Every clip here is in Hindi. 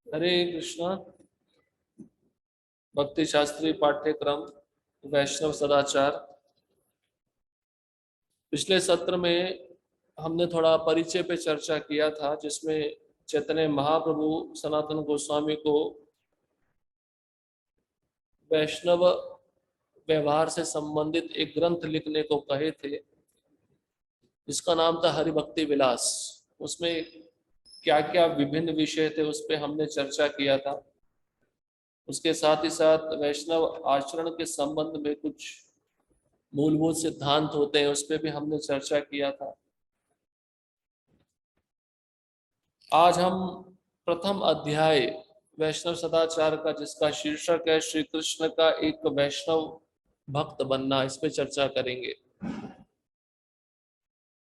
हरे कृष्णा। भक्ति शास्त्री पाठ्यक्रम वैष्णव सदाचार। पिछले सत्र में हमने थोड़ा परिचय पे चर्चा किया था, जिसमें चैतन्य महाप्रभु सनातन गोस्वामी को वैष्णव व्यवहार से संबंधित एक ग्रंथ लिखने को कहे थे, जिसका नाम था हरिभक्ति विलास। उसमें क्या क्या विभिन्न विषय थे उस पर हमने चर्चा किया था। उसके साथ ही साथ वैष्णव आचरण के संबंध में कुछ मूलभूत सिद्धांत होते हैं, उस पर भी हमने चर्चा किया था। आज हम प्रथम अध्याय वैष्णव सदाचार का, जिसका शीर्षक है श्री कृष्ण का एक वैष्णव भक्त बनना, इस पे चर्चा करेंगे।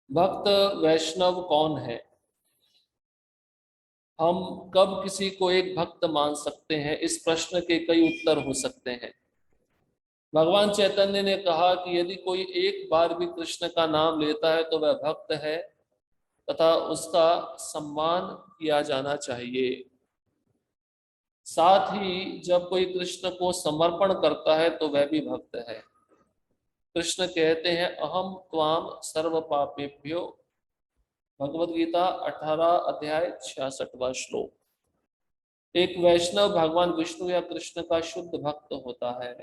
भक्त वैष्णव कौन है? हम कब किसी को एक भक्त मान सकते हैं? इस प्रश्न के कई उत्तर हो सकते हैं। भगवान चैतन्य ने कहा कि यदि कोई एक बार भी कृष्ण का नाम लेता है तो वह भक्त है तथा उसका सम्मान किया जाना चाहिए। साथ ही जब कोई कृष्ण को समर्पण करता है तो वह भी भक्त है। कृष्ण कहते हैं, अहम त्वाम सर्व पापेभ्यो। भगवद गीता 18 अध्याय 66वां श्लोक। एक वैष्णव भगवान विष्णु या कृष्ण का शुद्ध भक्त होता है।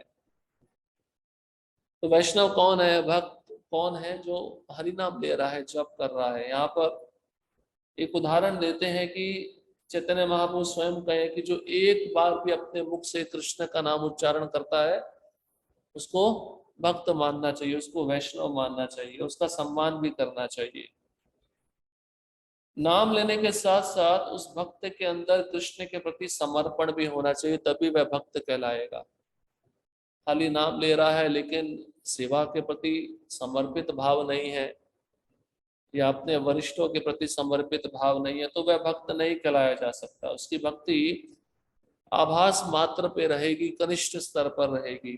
तो वैष्णव कौन है? भक्त कौन है जो हरि नाम ले रहा है, जप कर रहा है? यहाँ पर एक उदाहरण देते हैं कि चैतन्य महाप्रभु स्वयं कहे कि जो एक बार भी अपने मुख से कृष्ण का नाम उच्चारण करता है उसको भक्त मानना चाहिए, उसको वैष्णव मानना चाहिए, उसका सम्मान भी करना चाहिए। नाम लेने के साथ साथ उस भक्त के अंदर कृष्ण के प्रति समर्पण भी होना चाहिए, तभी वह भक्त कहलाएगा। खाली नाम ले रहा है लेकिन सेवा के प्रति समर्पित भाव नहीं है या अपने वरिष्ठों के प्रति समर्पित भाव नहीं है, तो वह भक्त नहीं कहलाया जा सकता। उसकी भक्ति आभास मात्र पे रहेगी, कनिष्ठ स्तर पर रहेगी।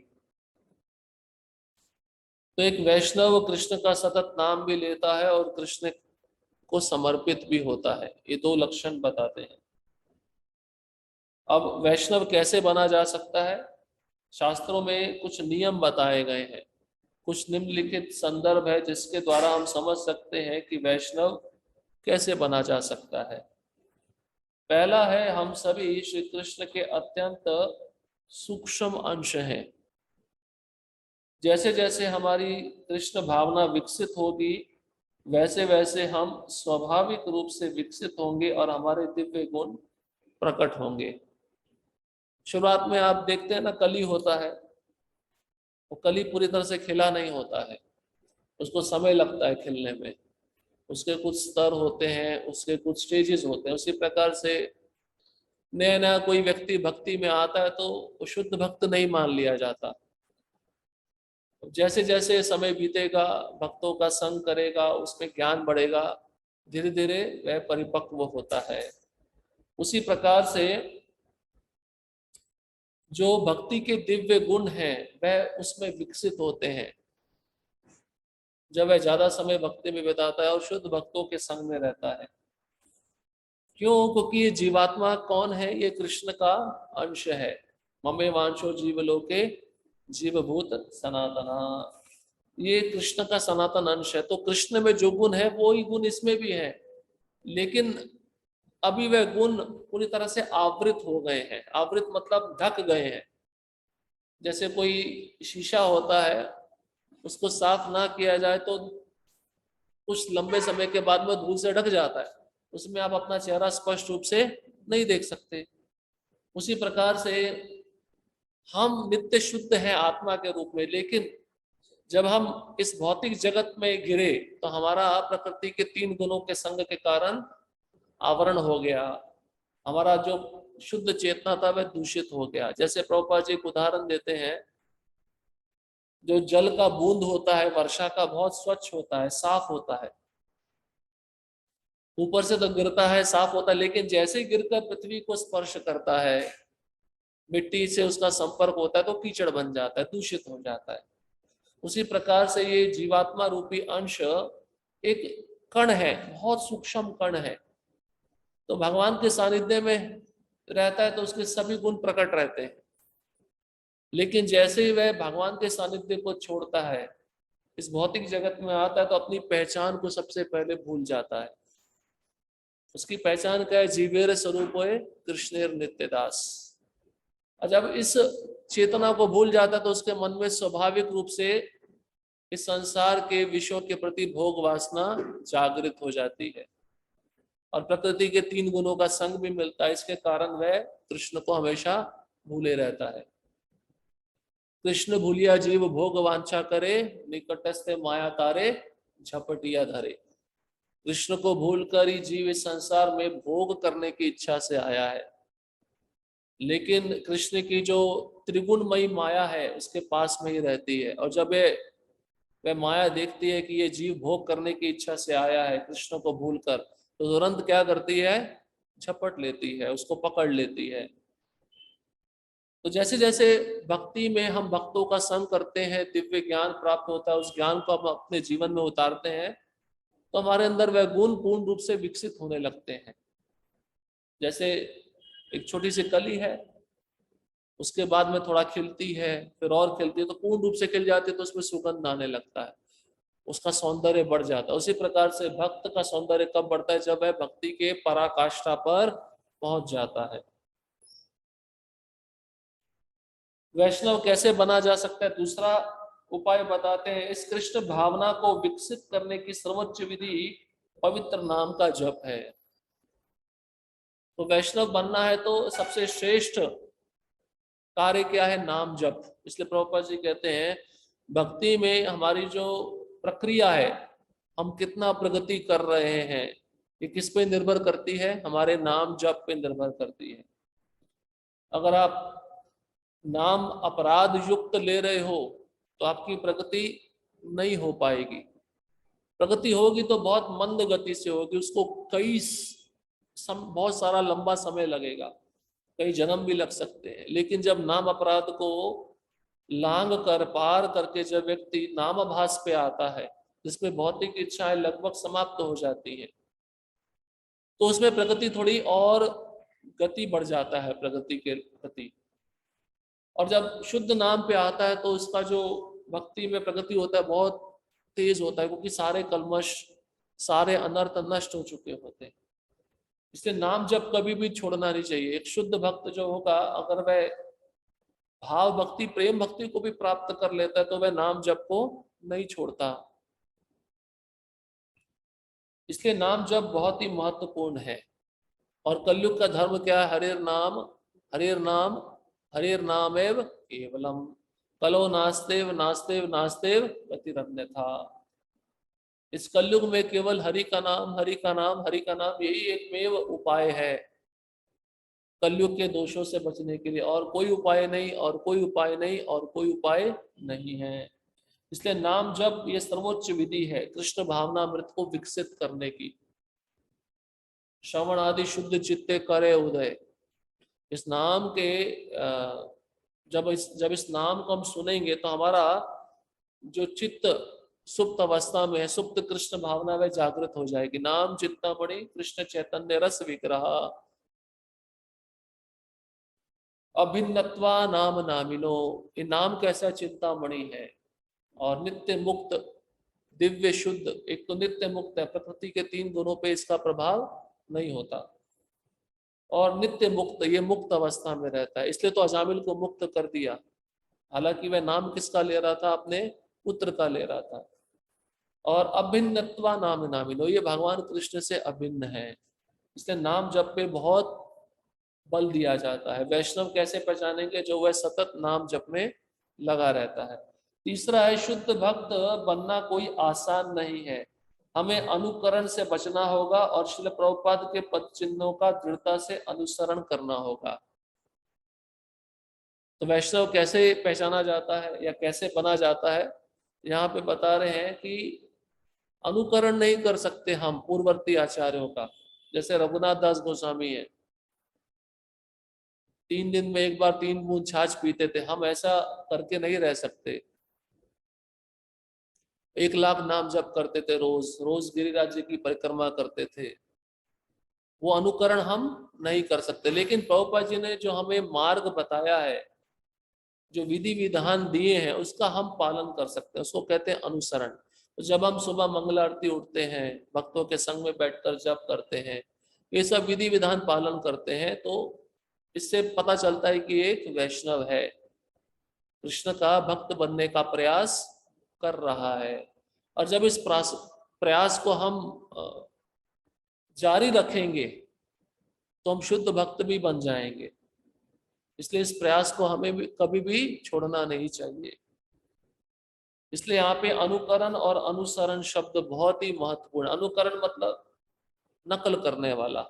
तो एक वैष्णव कृष्ण का सतत नाम भी लेता है और कृष्ण को समर्पित भी होता है। ये दो लक्षण बताते हैं। अब वैष्णव कैसे बना जा सकता है? शास्त्रों में कुछ नियम बताए गए हैं, कुछ निम्नलिखित संदर्भ है जिसके द्वारा हम समझ सकते हैं कि वैष्णव कैसे बना जा सकता है। पहला है, हम सभी श्री कृष्ण के अत्यंत सूक्ष्म अंश हैं। जैसे जैसे हमारी कृष्ण भावना विकसित होगी वैसे वैसे हम स्वाभाविक रूप से विकसित होंगे और हमारे दिव्य गुण प्रकट होंगे। शुरुआत में आप देखते हैं ना, कली होता है, वो कली पूरी तरह से खिला नहीं होता है, उसको समय लगता है खिलने में। उसके कुछ स्तर होते हैं, उसके कुछ स्टेजेस होते हैं। उसी प्रकार से नया नया कोई व्यक्ति भक्ति में आता है तो वो शुद्ध भक्त नहीं मान लिया जाता। जैसे जैसे समय बीतेगा, भक्तों का संग करेगा, उसमें ज्ञान बढ़ेगा, धीरे धीरे वह परिपक्व होता है। उसी प्रकार से जो भक्ति के दिव्य गुण हैं वह उसमें विकसित होते हैं जब वह ज्यादा समय भक्ति में बिताता है और शुद्ध भक्तों के संग में रहता है। क्यों? क्योंकि ये जीवात्मा कौन है? ये कृष्ण का अंश है। ममे वांशो जीवलोके जीवभूत सनातना। ये कृष्ण का सनातन अंश है। तो कृष्ण में जो गुण है वो ही गुण इसमें भी है, लेकिन अभी वह गुण पूरी तरह से आवृत हो गए हैं। आवृत मतलब ढक गए हैं। जैसे कोई शीशा होता है, उसको साफ ना किया जाए तो कुछ लंबे समय के बाद में धूल से ढक जाता है, उसमें आप अपना चेहरा स्पष्ट रूप से नहीं देख सकते। उसी प्रकार से हम नित्य शुद्ध हैं आत्मा के रूप में, लेकिन जब हम इस भौतिक जगत में गिरे तो हमारा प्रकृति के तीन गुणों के संग के कारण आवरण हो गया। हमारा जो शुद्ध चेतना था वह दूषित हो गया। जैसे प्रभुपाद जी एक उदाहरण देते हैं, जो जल का बूंद होता है वर्षा का, बहुत स्वच्छ होता है, साफ होता है, ऊपर से तो गिरता है, साफ होता है, लेकिन जैसे गिरकर पृथ्वी को स्पर्श करता है, मिट्टी से उसका संपर्क होता है तो कीचड़ बन जाता है, दूषित हो जाता है। उसी प्रकार से ये जीवात्मा रूपी अंश एक कण है, बहुत सूक्ष्म कण है। तो भगवान के सानिध्य में रहता है तो उसके सभी गुण प्रकट रहते हैं। लेकिन जैसे ही वह भगवान के सानिध्य को छोड़ता है, इस भौतिक जगत में आता है, तो अपनी पहचान को सबसे पहले भूल जाता है। उसकी पहचान क्या है? जीवेर स्वरूपोय कृष्णेर नित्यदास। और जब इस चेतना को भूल जाता है तो उसके मन में स्वाभाविक रूप से इस संसार के विषयों के प्रति भोग वासना जागृत हो जाती है, और प्रकृति के 3 गुणों का संग भी मिलता है। इसके कारण वह कृष्ण को हमेशा भूले रहता है। कृष्ण भूलिया जीव भोग वांछा करे, निकटस्थ माया तारे झपटिया धरे। कृष्ण को भूलकर ही जीव इस संसार में भोग करने की इच्छा से आया है, लेकिन कृष्ण की जो त्रिगुणमयी माया है उसके पास में ही रहती है। और जब वह माया देखती है कि ये जीव भोग करने की इच्छा से आया है कृष्ण को भूलकर, तो तुरंत क्या करती है? झपट लेती है, उसको पकड़ लेती है। तो जैसे जैसे भक्ति में हम भक्तों का संग करते हैं, दिव्य ज्ञान प्राप्त होता है, उस ज्ञान को हम अपने जीवन में उतारते हैं, तो हमारे अंदर वह गुण पूर्ण रूप से विकसित होने लगते हैं। जैसे एक छोटी सी कली है, उसके बाद में थोड़ा खिलती है, फिर और खिलती है, तो पूर्ण रूप से खिल जाती है तो उसमें सुगंध आने लगता है, उसका सौंदर्य बढ़ जाता है। उसी प्रकार से भक्त का सौंदर्य कब बढ़ता है? जब वह भक्ति के पराकाष्ठा पर पहुंच जाता है। वैष्णव कैसे बना जा सकता है? दूसरा उपाय बताते हैं। इस कृष्ण भावना को विकसित करने की सर्वोच्च विधि पवित्र नाम का जप है। तो वैष्णव बनना है तो सबसे श्रेष्ठ कार्य क्या है? नाम जप। इसलिए प्रभुपाद जी कहते हैं भक्ति में हमारी जो प्रक्रिया है, हम कितना प्रगति कर रहे हैं, ये किस पे निर्भर करती है? हमारे नाम जप पे निर्भर करती है। अगर आप नाम अपराध युक्त ले रहे हो तो आपकी प्रगति नहीं हो पाएगी। प्रगति होगी तो बहुत मंद गति से होगी, उसको बहुत सारा लंबा समय लगेगा, कई जन्म भी लग सकते हैं। लेकिन जब नाम अपराध को लांग कर पार करके जब व्यक्ति नामाभास पे आता है, जिसमें भौतिक इच्छाएं लगभग समाप्त हो जाती है, तो उसमें प्रगति थोड़ी और गति बढ़ जाता है प्रगति के प्रति। और जब शुद्ध नाम पे आता है तो इसका जो भक्ति में प्रगति होता है बहुत तेज होता है, क्योंकि सारे कल्मश, सारे अनर्थ नष्ट हो चुके होते हैं। इसलिए नाम जब कभी भी छोड़ना नहीं चाहिए। एक शुद्ध भक्त जो होगा, अगर वह भाव भक्ति, प्रेम भक्ति को भी प्राप्त कर लेता है, तो वह नाम जप को नहीं छोड़ता। इसलिए नाम जप बहुत ही महत्वपूर्ण है। और कलयुग का धर्म क्या है? हरेर नाम, हरेर नाम, हरेर नाम एव केवलम, कलो नास्तेव नास्तेव नास्तेव गतिरन्यथा। इस कलयुग में केवल हरि का नाम, हरि का नाम, हरि का नाम, यही एकमेव उपाय है कलयुग के दोषों से बचने के लिए। और कोई उपाय नहीं, और कोई उपाय नहीं, और कोई उपाय नहीं है। इसलिए नाम जप ये सर्वोच्च विधि है कृष्ण भावनामृत को विकसित करने की। श्रवण आदि शुद्ध चित्ते करे उदय। इस नाम के जब इस नाम को हम सुनेंगे तो हमारा जो चित्त सुप्त अवस्था में है, सुप्त कृष्ण भावना वह जागृत हो जाएगी। नाम चिंतामणि कृष्ण चैतन्य रस विग्रह, अभिन्नत्वा नाम नामिनो। ये नाम कैसा चिंतामणि है, और नित्य मुक्त, दिव्य शुद्ध। एक तो नित्य मुक्त है, प्रकृति के 3 गुणों पे इसका प्रभाव नहीं होता, और नित्य मुक्त, ये मुक्त अवस्था में रहता है। इसलिए तो अजामिल को मुक्त कर दिया, हालांकि वह नाम किसका ले रहा था? अपने पुत्र का ले रहा था। और अभिन्नत्वा नाम नामिनो, ये भगवान कृष्ण से अभिन्न है। इसलिए नाम जप पे बहुत बल दिया जाता है। वैष्णव कैसे पहचानेंगे? जो वह सतत नाम जप में लगा रहता है। तीसरा है शुद्ध भक्त बनना कोई आसान नहीं है, हमें अनुकरण से बचना होगा और श्रील प्रभुपाद के पद चिन्हों का दृढ़ता से अनुसरण करना होगा। तो वैष्णव कैसे पहचाना जाता है या कैसे बना जाता है? यहाँ पे बता रहे हैं कि अनुकरण नहीं कर सकते हम पूर्ववर्ती आचार्यों का। जैसे रघुनाथ दास गोस्वामी है, 3 दिन में एक बार 3 बूंद छाछ पीते थे, हम ऐसा करके नहीं रह सकते। 1 लाख नाम जप करते थे, रोज रोज गिरिराज जी की परिक्रमा करते थे। वो अनुकरण हम नहीं कर सकते। लेकिन प्रभुपाद जी ने जो हमें मार्ग बताया है, जो विधि विधान दिए हैं, उसका हम पालन कर सकते हैं, उसको कहते हैं अनुसरण। तो जब हम सुबह मंगल आरती उठते हैं, भक्तों के संग में बैठकर जप करते हैं, ये सब विधि विधान पालन करते हैं, तो इससे पता चलता है कि एक वैष्णव है, कृष्ण का भक्त बनने का प्रयास कर रहा है। और जब इस प्रयास को हम जारी रखेंगे तो हम शुद्ध भक्त भी बन जाएंगे। इसलिए इस प्रयास को हमें भी कभी भी छोड़ना नहीं चाहिए। इसलिए यहाँ पे अनुकरण और अनुसरण शब्द बहुत ही महत्वपूर्ण। अनुकरण मतलब नकल करने वाला,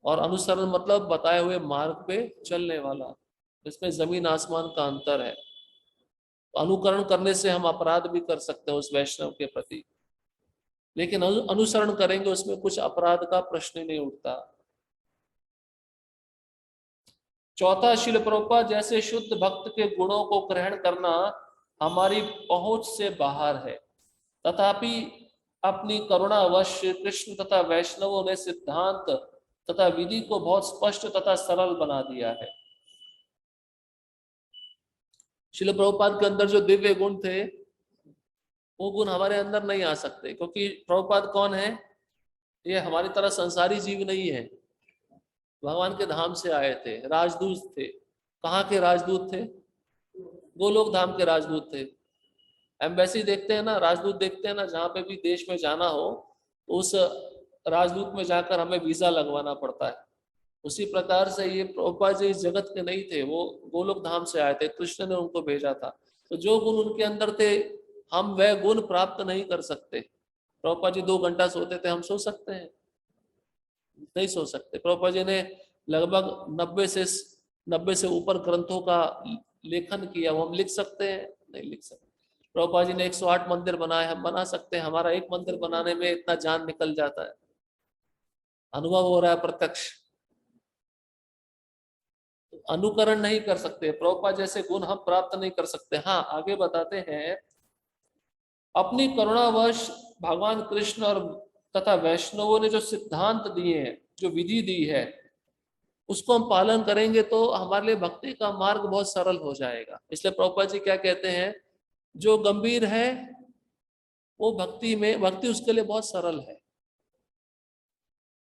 और अनुसरण मतलब बताए हुए मार्ग पे चलने वाला। इसमें जमीन आसमान का अंतर है। तो अनुकरण करने से हम अपराध भी कर सकते हैं उस वैष्णव के प्रति, लेकिन अनुसरण करेंगे उसमें कुछ अपराध का प्रश्न ही नहीं उठता। चौथा, शिल प्रभुपाद जैसे शुद्ध भक्त के गुणों को ग्रहण करना हमारी पहुंच से बाहर है, तथापि अपनी करुणावश कृष्ण तथा वैष्णवों ने सिद्धांत तथा विधि को बहुत स्पष्ट तथा सरल बना दिया है। शिल प्रभुपाद के अंदर जो दिव्य गुण थे, वो गुण हमारे अंदर नहीं आ सकते, क्योंकि प्रभुपाद कौन है? ये हमारी तरह संसारी जीव नहीं है, भगवान के धाम से आए थे, राजदूत थे। कहाँ के राजदूत थे? गोलोक धाम के राजदूत थे। एम्बेसी देखते हैं ना, राजदूत देखते हैं ना, जहाँ पे भी देश में जाना हो तो उस राजदूत में जाकर हमें वीजा लगवाना पड़ता है। उसी प्रकार से ये प्रभुपाद जी इस जगत के नहीं थे, वो गोलोक धाम से आए थे, कृष्ण ने उनको भेजा था। तो जो गुण उनके अंदर थे, हम वह गुण प्राप्त नहीं कर सकते। प्रभुपाद जी 2 घंटा सोते थे, हम सो सकते हैं? नहीं सो सकते। प्रभुपाद जी ने लगभग 90 से ऊपर ग्रंथों का लेखन किया, वो हम लिख सकते हैं? नहीं लिख सकते। प्रभुपाद जी ने 108 मंदिर बनाए, हम बना सकते हैं? हमारा एक मंदिर बनाने में इतना जान निकल जाता है। अनुभव हो रहा है प्रत्यक्ष। अनुकरण नहीं कर सकते, प्रभुपाद जैसे गुण हम प्राप्त नहीं कर सकते। हाँ, आगे बताते हैं, अपनी करुणावश भगवान कृष्ण और तथा वैष्णवों ने जो सिद्धांत दिए हैं, जो विधि दी है, उसको हम पालन करेंगे तो हमारे लिए भक्ति का मार्ग बहुत सरल हो जाएगा। इसलिए प्रभुपाद जी क्या कहते हैं, जो गंभीर है वो भक्ति उसके लिए बहुत सरल है,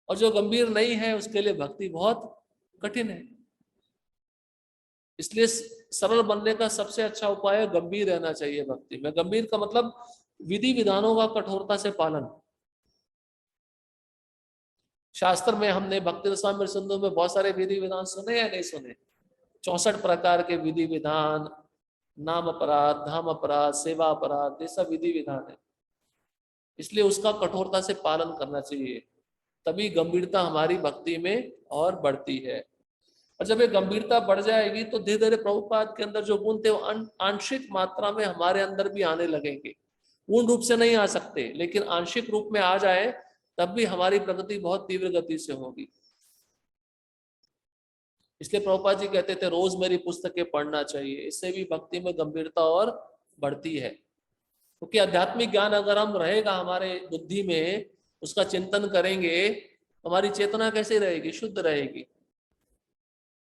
और जो गंभीर नहीं है उसके लिए भक्ति बहुत कठिन है। इसलिए सरल बनने का सबसे अच्छा उपाय है गंभीर रहना चाहिए भक्ति में। गंभीर का मतलब विधि विधानों का कठोरता से पालन। शास्त्र में हमने भक्ति रसामृत सिंधु में बहुत सारे विधि विधान सुने या नहीं सुने? 64 प्रकार के विधि विधान, नाम अपराध, धाम अपराध, सेवा अपराध, ये सब विधि विधान है। इसलिए उसका कठोरता से पालन करना चाहिए, तभी गंभीरता हमारी भक्ति में और बढ़ती है। और जब ये गंभीरता बढ़ जाएगी तो धीरे धीरे प्रभुपाद के अंदर जो गुण थे वो आंशिक मात्रा में हमारे अंदर भी आने लगेंगे। पूर्ण रूप से नहीं आ सकते, लेकिन आंशिक रूप में आ जाए तब भी हमारी प्रगति बहुत तीव्र गति से होगी। इसलिए प्रभुपाद जी कहते थे रोज मेरी पुस्तकें पढ़ना चाहिए, इससे भी भक्ति में गंभीरता और बढ़ती है। क्योंकि आध्यात्मिक ज्ञान अगर हम रहेगा हमारे बुद्धि में, उसका चिंतन करेंगे, हमारी चेतना कैसे रहेगी? शुद्ध रहेगी।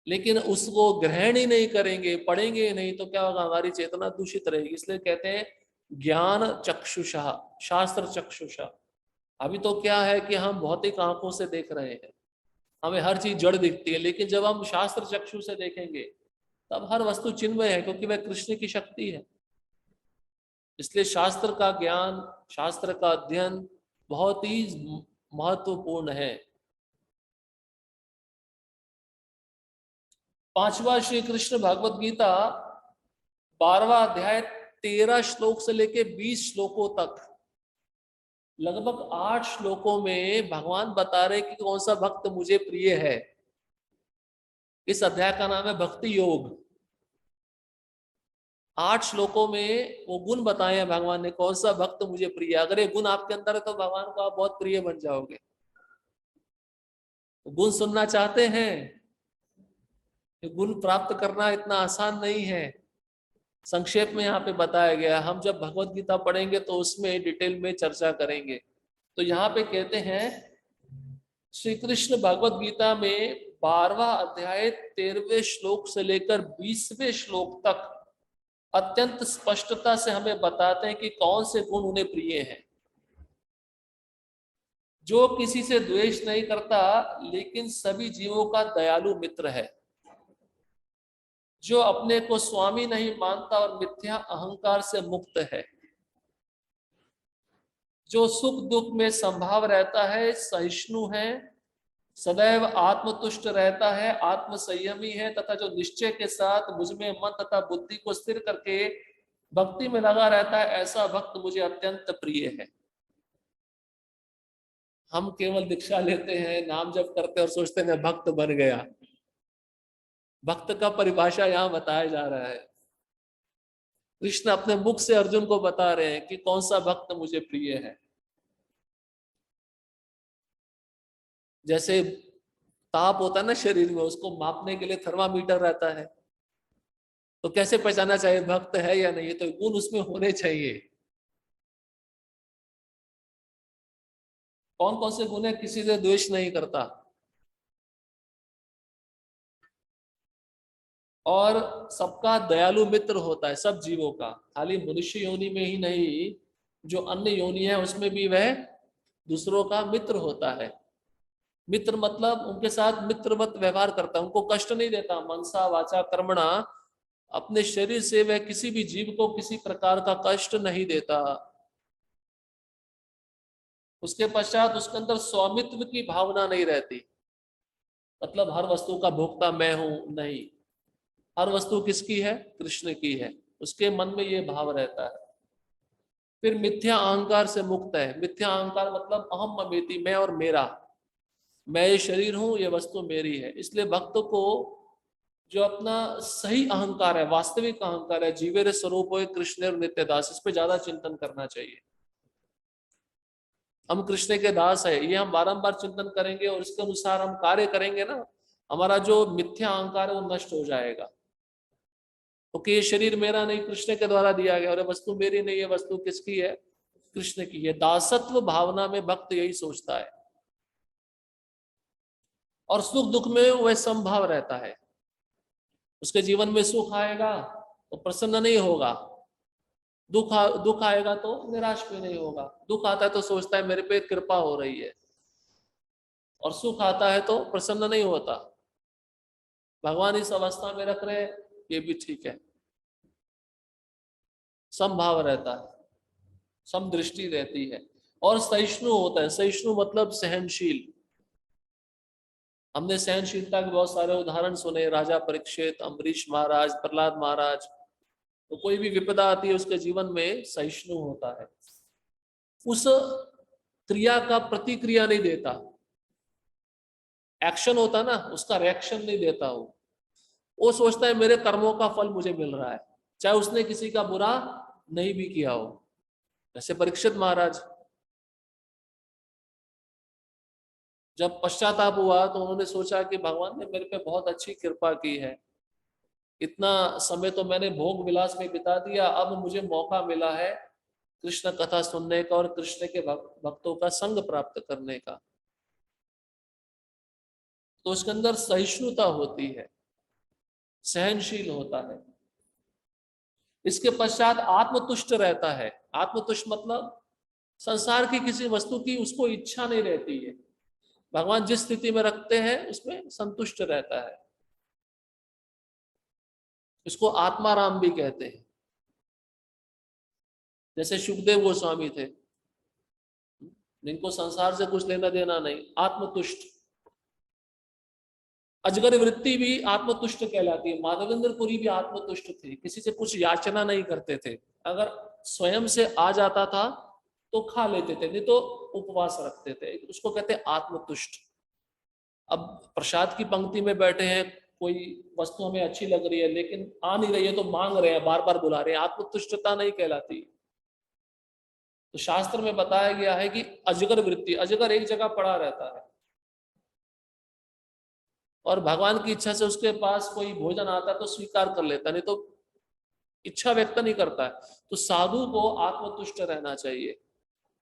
लेकिन उसको ग्रहण ही नहीं करेंगे, पढ़ेंगे ही नहीं, तो क्या होगा? हमारी चेतना दूषित रहेगी। इसलिए कहते हैं ज्ञान चक्षुषा, शास्त्र चक्षुषा। अभी तो क्या है कि हम भौतिक आंखों से देख रहे हैं, हमें हर चीज जड़ दिखती है, लेकिन जब हम शास्त्र चक्षु से देखेंगे तब हर वस्तु चिन्मय है, क्योंकि वह कृष्ण की शक्ति है। इसलिए शास्त्र का ज्ञान, शास्त्र का अध्ययन बहुत ही महत्वपूर्ण है। 5वां श्री कृष्ण भगवत गीता 12वां अध्याय 13 श्लोक से लेके 20 श्लोकों तक, लगभग 8 श्लोकों में भगवान बता रहे कि कौन सा भक्त मुझे प्रिय है। इस अध्याय का नाम है भक्ति योग। 8 श्लोकों में वो गुण बताए हैं भगवान ने, कौन सा भक्त मुझे प्रिय है। अगर ये गुण आपके अंदर है तो भगवान को आप बहुत प्रिय बन जाओगे। गुण सुनना चाहते हैं? गुण प्राप्त करना इतना आसान नहीं है। संक्षेप में यहाँ पे बताया गया, हम जब भगवत गीता पढ़ेंगे तो उसमें डिटेल में चर्चा करेंगे। तो यहाँ पे कहते हैं श्री कृष्ण भगवत गीता में 12वां अध्याय 13वें श्लोक से लेकर 20वें श्लोक तक अत्यंत स्पष्टता से हमें बताते हैं कि कौन से गुण उन्हें प्रिय हैं। जो किसी से द्वेष नहीं करता लेकिन सभी जीवों का दयालु मित्र है, जो अपने को स्वामी नहीं मानता और मिथ्या अहंकार से मुक्त है, जो सुख दुख में संभाव रहता है, सहिष्णु है, सदैव आत्मतुष्ट रहता है, आत्म संयमी है तथा जो निश्चय के साथ मुझ में मन तथा बुद्धि को स्थिर करके भक्ति में लगा रहता है, ऐसा भक्त मुझे अत्यंत प्रिय है। हम केवल दीक्षा लेते हैं, नाम जप करते हैं और सोचते हैं मैं भक्त बन गया। भक्त का परिभाषा यहाँ बताया जा रहा है। कृष्ण अपने मुख से अर्जुन को बता रहे हैं कि कौन सा भक्त मुझे प्रिय है। जैसे ताप होता है ना शरीर में, उसको मापने के लिए थर्मामीटर रहता है, तो कैसे पहचाना चाहिए भक्त है या नहीं? तो गुण उसमें होने चाहिए। कौन कौन से गुण है? किसी से द्वेष नहीं करता, और सबका दयालु मित्र होता है, सब जीवों का, खाली मनुष्य योनि में ही नहीं, जो अन्य योनि है उसमें भी वह दूसरों का मित्र होता है। मित्र मतलब उनके साथ मित्रवत व्यवहार करता है, उनको कष्ट नहीं देता। मनसा वाचा कर्मणा, अपने शरीर से वह किसी भी जीव को किसी प्रकार का कष्ट नहीं देता। उसके पश्चात उसके अंदर स्वामित्व की भावना नहीं रहती, मतलब हर वस्तु का भोक्ता मैं हूं, नहीं, हर वस्तु किसकी है? कृष्ण की है। उसके मन में ये भाव रहता है। फिर मिथ्या अहंकार से मुक्त है। मिथ्या अहंकार मतलब अहम ममेति, मैं और मेरा, मैं ये शरीर हूं, ये वस्तु मेरी है। इसलिए भक्त को जो अपना सही अहंकार है, वास्तविक अहंकार है, जीवेर स्वरूप कृष्ण और नित्य दास, इस पे ज्यादा चिंतन करना चाहिए। हम कृष्ण के दास है, ये हम बारंबार चिंतन करेंगे और इसके अनुसार हम कार्य करेंगे ना, हमारा जो मिथ्या अहंकार है वो नष्ट हो जाएगा। क्योंकि ये शरीर मेरा नहीं, कृष्ण के द्वारा दिया गया, और ये वस्तु मेरी नहीं है, वस्तु किसकी है? कृष्ण की है। दासत्व भावना में भक्त यही सोचता है, और सुख दुख में वह संभाव रहता है। उसके जीवन में सुख आएगा तो प्रसन्न नहीं होगा, दुख आएगा तो निराश भी नहीं होगा। दुख आता है तो सोचता है मेरे पे कृपा हो रही है, और सुख आता है तो प्रसन्न नहीं होता। भगवान इस अवस्था में रख रहे हैं, ये भी ठीक है। समभाव रहता है, समदृष्टि रहती है, और सहिष्णु होता है। सहिष्णु मतलब सहनशील। हमने सहनशीलता के बहुत सारे उदाहरण सुने, राजा परीक्षित, अम्बरीश महाराज, प्रहलाद महाराज। तो कोई भी विपदा आती है उसके जीवन में सहिष्णु होता है, उस क्रिया का प्रतिक्रिया नहीं देता। एक्शन होता ना, उसका रिएक्शन नहीं देता। वो सोचता है मेरे कर्मों का फल मुझे मिल रहा है, चाहे उसने किसी का बुरा नहीं भी किया हो। जैसे परीक्षित महाराज, जब पश्चाताप हुआ तो उन्होंने सोचा कि भगवान ने मेरे पे बहुत अच्छी कृपा की है, इतना समय तो मैंने भोग विलास में बिता दिया, अब मुझे मौका मिला है कृष्ण कथा सुनने का और कृष्ण के भक्तों का संग प्राप्त करने का। तो उसके अंदर सहिष्णुता होती है, सहनशील होता है। इसके पश्चात आत्मतुष्ट रहता है। आत्मतुष्ट मतलब संसार की किसी वस्तु की उसको इच्छा नहीं रहती है, भगवान जिस स्थिति में रखते हैं उसमें संतुष्ट रहता है। इसको आत्माराम भी कहते हैं। जैसे सुखदेव गोस्वामी थे, जिनको संसार से कुछ लेना देना नहीं, आत्मतुष्ट। अजगर वृत्ति भी आत्मतुष्ट कहलाती है। माधवेंद्र पुरी भी आत्मतुष्ट थे, किसी से कुछ याचना नहीं करते थे। अगर स्वयं से आ जाता था तो खा लेते थे, नहीं तो उपवास रखते थे। उसको कहते हैं आत्मतुष्ट। अब प्रसाद की पंक्ति में बैठे हैं, कोई वस्तु हमें अच्छी लग रही है लेकिन आ नहीं रही है तो मांग रहे हैं, बार बार बुला रहे हैं, आत्मतुष्टता नहीं कहलाती। तो शास्त्र में बताया गया है कि अजगर वृत्ति, अजगर एक जगह पड़ा रहता है और भगवान की इच्छा से उसके पास कोई भोजन आता है तो स्वीकार कर लेता, नहीं तो इच्छा व्यक्त नहीं करता है। तो साधु को आत्मतुष्ट रहना चाहिए।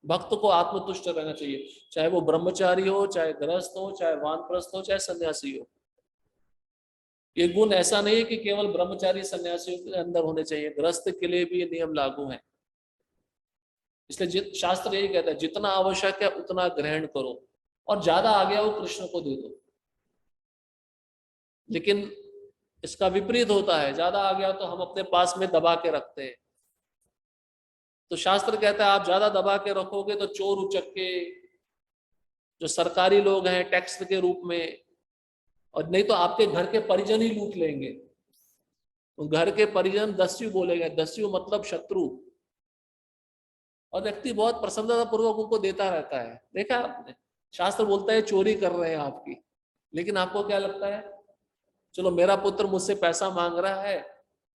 भक्त को आत्मतुष्ट रहना चाहिए, चाहे वो ब्रह्मचारी हो, चाहे गृहस्थ हो, चाहे वानप्रस्थ हो, चाहे सन्यासी हो। ये गुण ऐसा नहीं है कि केवल ब्रह्मचारी सन्यासियों के अंदर होने चाहिए, गृहस्थ के लिए भी ये नियम लागू है। इसलिए शास्त्र यही कहता है जितना आवश्यक है उतना ग्रहण करो, और ज्यादा आ गया वो कृष्ण को दे दो। लेकिन इसका विपरीत होता है, ज्यादा आ गया तो हम अपने पास में दबा के रखते हैं। तो शास्त्र कहता है आप ज्यादा दबा के रखोगे तो चोर उचक्के जो सरकारी लोग हैं टैक्स के रूप में, और नहीं तो आपके घर के परिजन ही लूट लेंगे। तो घर के परिजन दस्यु बोलेंगे, दस्यु मतलब शत्रु, और व्यक्ति बहुत प्रसन्नता पूर्वक उनको देता रहता है। देखा आपने, शास्त्र बोलता है चोरी कर रहे हैं आपकी, लेकिन आपको क्या लगता है, चलो मेरा पुत्र मुझसे पैसा मांग रहा है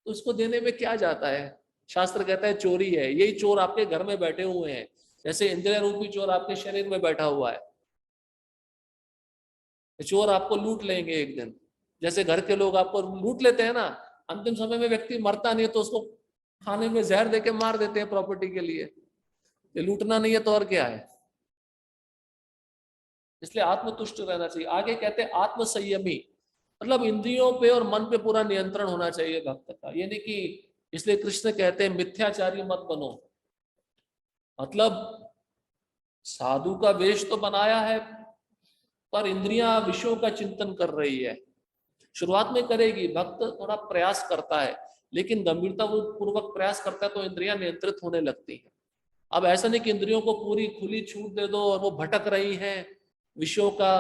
तो उसको देने में क्या जाता है। शास्त्र कहता है चोरी है, यही चोर आपके घर में बैठे हुए हैं, जैसे इंद्रिय रूपी चोर आपके शरीर में बैठा हुआ है। चोर आपको लूट लेंगे एक दिन, जैसे घर के लोग आपको लूट लेते हैं ना, अंतिम समय में व्यक्ति मरता नहीं है तो उसको खाने में जहर देके मार देते हैं प्रॉपर्टी के लिए। ये लूटना नहीं है तो और क्या है। इसलिए आत्मतुष्ट रहना चाहिए। आगे कहते हैं आत्म संयमी, मतलब इंद्रियों पे और मन पे पूरा नियंत्रण होना चाहिए भक्त का। ये नहीं कि, इसलिए कृष्ण कहते हैं मिथ्याचारी मत बनो, मतलब साधु का वेश तो बनाया है पर इंद्रियां विषयों का चिंतन कर रही है। शुरुआत में करेगी, भक्त थोड़ा प्रयास करता है, लेकिन गंभीरता वो पूर्वक प्रयास करता है तो इंद्रियां नियंत्रित होने लगती हैं। अब ऐसा नहीं कि इंद्रियों को पूरी खुली छूट दे दो और वो भटक रही हैं, विषयों का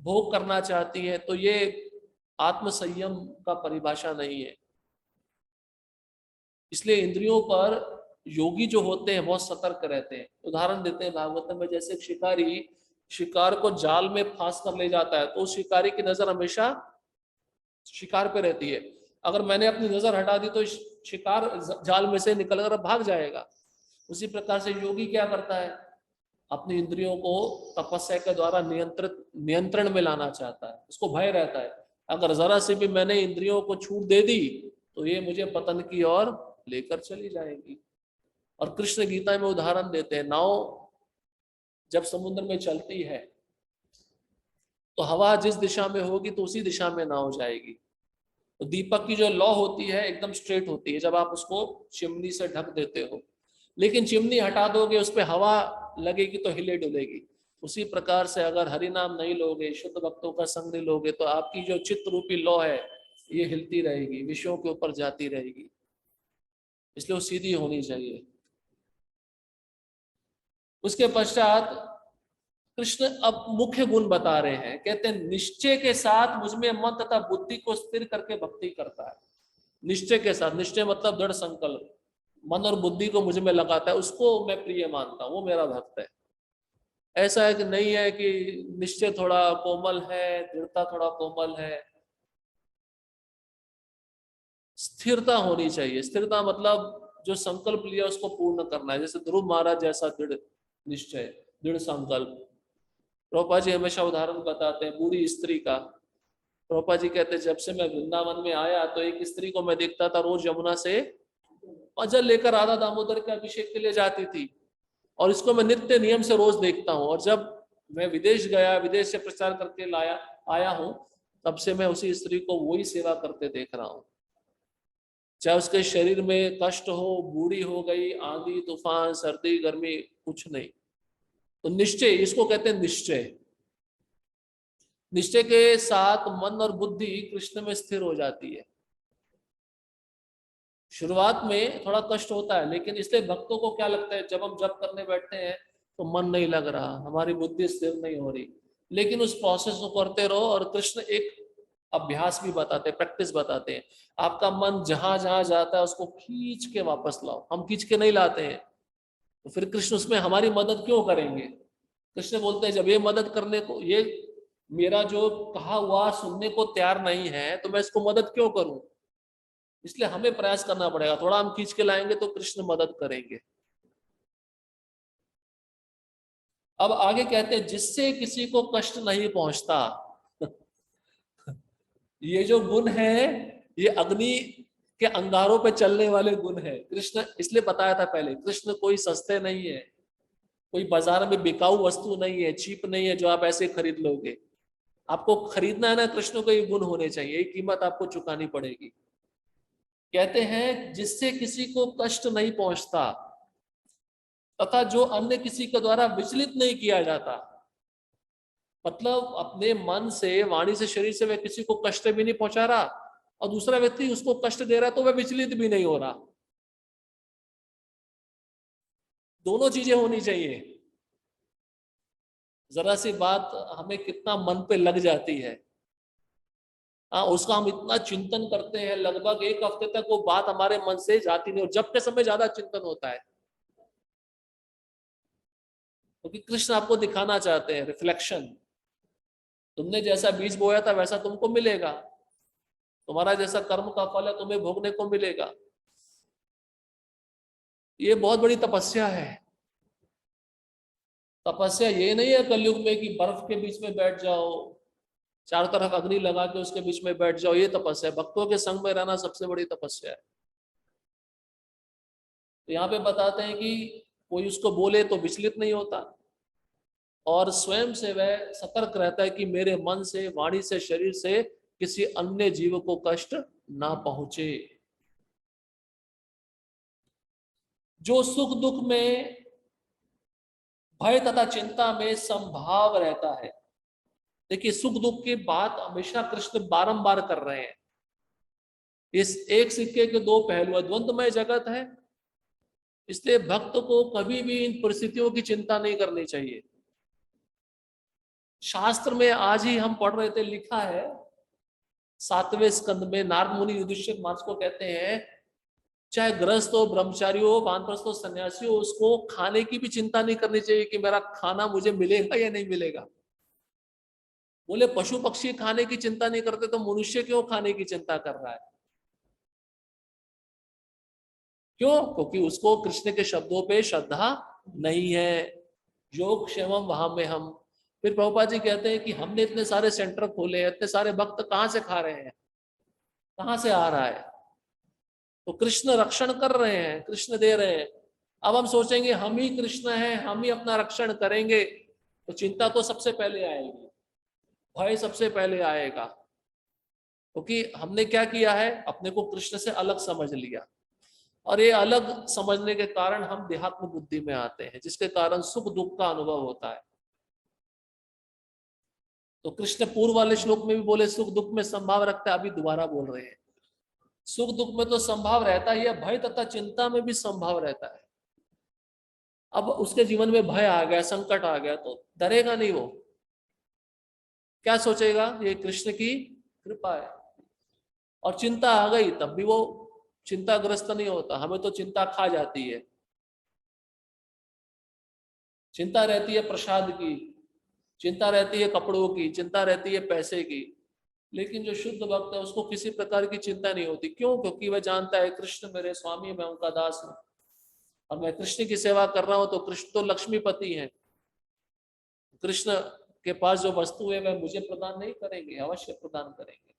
भोग करना चाहती है, तो ये आत्म संयम का परिभाषा नहीं है। इसलिए इंद्रियों पर योगी जो होते हैं बहुत सतर्क रहते हैं। उदाहरण देते हैं भागवत में, जैसे शिकारी शिकार को जाल में फांस कर ले जाता है तो उस शिकारी की नजर हमेशा शिकार पे रहती है। अगर मैंने अपनी नजर हटा दी तो शिकार जाल में से निकलकर भाग जाएगा। उसी प्रकार से योगी क्या करता है, अपनी इंद्रियों को तपस्या के द्वारा नियंत्रण में लाना चाहता है। उसको भय रहता है अगर जरा से भी मैंने इंद्रियों को छूट दे दी तो ये मुझे पतन की ओर लेकर चली जाएगी। और कृष्ण गीता में उदाहरण देते हैं, नाव जब समुद्र में चलती है तो हवा जिस दिशा में होगी तो उसी दिशा में नाव जाएगी। तो दीपक की जो लौ होती है एकदम स्ट्रेट होती है जब आप उसको चिमनी से ढक देते हो, लेकिन चिमनी हटा दोगे उस पर हवा लगेगी तो हिले डुलेगी। उसी प्रकार से अगर हरि नाम नहीं लोगे, शुद्ध भक्तों का संग नहीं लोगे, तो आपकी जो चित्त रूपी लौ है ये हिलती रहेगी, विषयों के ऊपर जाती रहेगी। इसलिए वो सीधी होनी चाहिए। उसके पश्चात कृष्ण अब मुख्य गुण बता रहे हैं। कहते हैं निश्चय के साथ मुझमें मन तथा बुद्धि को स्थिर करके भक्ति करता है। निश्चय के साथ, निश्चय मतलब दृढ़ संकल्प, मन और बुद्धि को मुझ में लगाता है, उसको मैं प्रिय मानता हूं, वो मेरा भक्त है। ऐसा है कि नहीं है कि निश्चय थोड़ा कोमल है, दृढ़ता थोड़ा कोमल है। स्थिरता होनी चाहिए। स्थिरता मतलब जो संकल्प लिया उसको पूर्ण करना है। जैसे ध्रुव महाराज जैसा दृढ़ निश्चय, दृढ़ संकल्प। प्रभुपाद जी हमेशा उदाहरण बताते हैं बूढ़ी स्त्री का। प्रभुपाद जी कहते हैं जब से मैं वृंदावन में आया तो एक स्त्री को मैं देखता था रोज यमुना से जल लेकर राधा दामोदर के अभिषेक के लिए जाती थी, और इसको मैं नित्य नियम से रोज देखता हूँ। और जब मैं विदेश गया, विदेश से प्रचार करके आया हूँ, तब से मैं उसी स्त्री को वही सेवा करते देख रहा हूँ। चाहे उसके शरीर में कष्ट हो, बूढ़ी हो गई, आंधी तूफान सर्दी गर्मी कुछ नहीं। तो निश्चय, इसको कहते हैं निश्चय। निश्चय के साथ मन और बुद्धि कृष्ण में स्थिर हो जाती है। शुरुआत में थोड़ा कष्ट होता है, लेकिन इसलिए भक्तों को क्या लगता है, जब हम जप करने बैठते हैं तो मन नहीं लग रहा, हमारी बुद्धि स्थिर नहीं हो रही। लेकिन उस प्रोसेस को करते रहो, और कृष्ण एक अभ्यास भी बताते हैं, प्रैक्टिस बताते हैं। आपका मन जहां जहां जाता है उसको खींच के वापस लाओ। हम खींच के नहीं लाते हैं, तो फिर कृष्ण उसमें हमारी मदद क्यों करेंगे। कृष्ण बोलते हैं जब ये मदद करने को, ये मेरा जो कहा हुआ सुनने को तैयार नहीं है तो मैं इसको मदद क्यों करूं। इसलिए हमें प्रयास करना पड़ेगा, थोड़ा हम खींच के लाएंगे तो कृष्ण मदद करेंगे। अब आगे कहते हैं जिससे किसी को कष्ट नहीं पहुंचता। ये जो गुण है ये अग्नि के अंगारों पे चलने वाले गुण है। कृष्ण इसलिए बताया था पहले, कृष्ण कोई सस्ते नहीं है। कोई बाजार में बिकाऊ वस्तु नहीं है, चीप नहीं है जो आप ऐसे खरीद लोगे। आपको खरीदना है ना कृष्ण को, ये गुण होने चाहिए, ये कीमत आपको चुकानी पड़ेगी। कहते हैं जिससे किसी को कष्ट नहीं पहुंचता तथा जो अन्य किसी के द्वारा विचलित नहीं किया जाता। मतलब अपने मन से, वाणी से, शरीर से वह किसी को कष्ट भी नहीं पहुंचा रहा और दूसरा व्यक्ति उसको कष्ट दे रहा है तो वह विचलित भी नहीं हो रहा। दोनों चीजें होनी चाहिए। जरा सी बात हमें कितना मन पे लग जाती है, हाँ, उसका हम इतना चिंतन करते हैं, लगभग एक हफ्ते तक वो बात हमारे मन से जाती नहीं, और जब के समय ज्यादा चिंतन होता है, क्योंकि कृष्ण आपको दिखाना चाहते हैं रिफ्लेक्शन। तुमने जैसा बीज बोया था वैसा तुमको मिलेगा, तुम्हारा जैसा कर्म का फल है तुम्हें भोगने को मिलेगा। ये बहुत बड़ी तपस्या है। तपस्या ये नहीं है कलयुग में कि बर्फ के बीच में बैठ जाओ, चारों तरफ अग्नि लगा के उसके बीच में बैठ जाओ, ये तपस्या है। भक्तों के संग में रहना सबसे बड़ी तपस्या है। तो यहाँ पे बताते हैं कि कोई उसको बोले तो विचलित नहीं होता और स्वयं से वह सतर्क रहता है कि मेरे मन से, वाणी से, शरीर से किसी अन्य जीव को कष्ट ना पहुंचे। जो सुख दुख में, भय तथा चिंता में संभाव रहता है। देखिए सुख दुख की बात हमेशा कृष्ण बारंबार कर रहे हैं। इस एक सिक्के के दो पहलू है, द्वंद्वमय जगत है, इसलिए भक्त को कभी भी इन परिस्थितियों की चिंता नहीं करनी चाहिए। शास्त्र में आज ही हम पढ़ रहे थे, लिखा है 7वें स्कंद में, नारद मुनि युधिष्ठिर महाराज को कहते हैं चाहे गृहस्थ हो, ब्रह्मचारी हो, वानप्रस्थ हो, सन्यासी हो, उसको खाने की भी चिंता नहीं करनी चाहिए कि मेरा खाना मुझे मिलेगा या नहीं मिलेगा। बोले पशु पक्षी खाने की चिंता नहीं करते तो मनुष्य क्यों खाने की चिंता कर रहा है? क्यों? क्योंकि उसको कृष्ण के शब्दों पे श्रद्धा नहीं है। योग क्षेमम वहां में हम। फिर प्रभुपाद जी कहते हैं कि हमने इतने सारे सेंटर खोले हैं, इतने सारे भक्त कहाँ से खा रहे हैं, कहाँ से आ रहा है? तो कृष्ण रक्षण कर रहे हैं, कृष्ण दे रहे हैं। अब हम सोचेंगे हम ही कृष्ण हैं, हम ही अपना रक्षण करेंगे, तो चिंता तो सबसे पहले आएगी, भय सबसे पहले आएगा। क्योंकि हमने क्या किया है, अपने को कृष्ण से अलग समझ लिया, और ये अलग समझने के कारण हम देहात्म बुद्धि में आते हैं, जिसके कारण सुख दुख का अनुभव होता है। तो कृष्ण पूर्व वाले श्लोक में भी बोले सुख दुख में संभाव रखता है, अभी दोबारा बोल रहे हैं सुख दुख में तो संभाव रहता ही है, भय तथा चिंता में भी संभाव रहता है। अब उसके जीवन में भय आ गया, संकट आ गया, तो डरेगा नहीं वो। क्या सोचेगा, ये कृष्ण की कृपा है। और चिंता आ गई तब भी वो चिंताग्रस्त नहीं होता। हमें तो चिंता खा जाती है, चिंता रहती है प्रसाद की, चिंता रहती है कपड़ों की, चिंता रहती है पैसे की। लेकिन जो शुद्ध भक्त है उसको किसी प्रकार की चिंता नहीं होती। क्यों? क्योंकि वह जानता है कृष्ण मेरे स्वामी, मैं उनका दास हूं, और मैं कृष्ण की सेवा कर रहा हूं, तो कृष्ण तो लक्ष्मीपति हैं। कृष्ण के पास जो वस्तु है वह मुझे प्रदान नहीं करेंगे, अवश्य प्रदान करेंगे।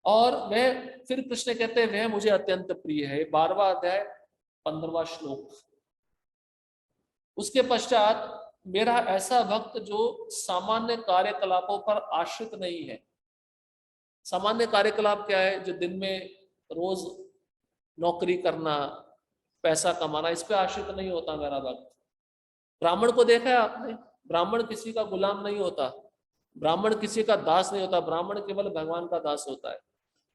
और वह, फिर कृष्ण कहते हैं वह मुझे अत्यंत प्रिय है, 12वां अध्याय 15वां श्लोक। उसके पश्चात मेरा ऐसा भक्त जो सामान्य कार्यकलापों पर आश्रित नहीं है। सामान्य कार्यकलाप क्या है? जो दिन में रोज नौकरी करना, पैसा कमाना, इस पे आश्रित नहीं होता मेरा भक्त। ब्राह्मण को देखा है आपने? ब्राह्मण किसी का गुलाम नहीं होता, ब्राह्मण किसी का दास नहीं होता, ब्राह्मण केवल भगवान का दास होता है।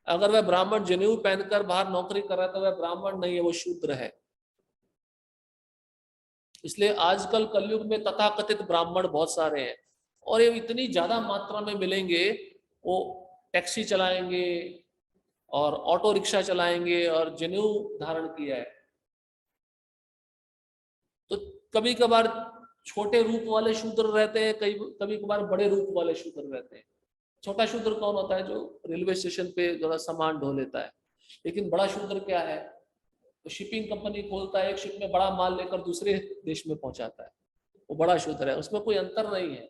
अगर वह ब्राह्मण जनेऊ पहनकर बाहर नौकरी कर रहा है तो वह ब्राह्मण नहीं है, वो शूद्र है। इसलिए आजकल कलयुग में तथाकथित ब्राह्मण बहुत सारे हैं, और ये इतनी ज्यादा मात्रा में मिलेंगे। वो टैक्सी चलाएंगे और ऑटो रिक्शा चलाएंगे और जनेऊ धारण किया है। तो कभी कभार छोटे रूप वाले शूद्र रहते हैं, कई कभी कभार बड़े रूप वाले शूद्र रहते हैं। छोटा शूद्र कौन होता है? जो रेलवे स्टेशन पे जरा सामान ढो लेता है। लेकिन बड़ा शूद्र क्या है? तो शिपिंग कंपनी खोलता है, एक शिप में बड़ा माल लेकर दूसरे देश में पहुंचाता है, वो बड़ा शूद्र है, उसमें कोई अंतर नहीं है।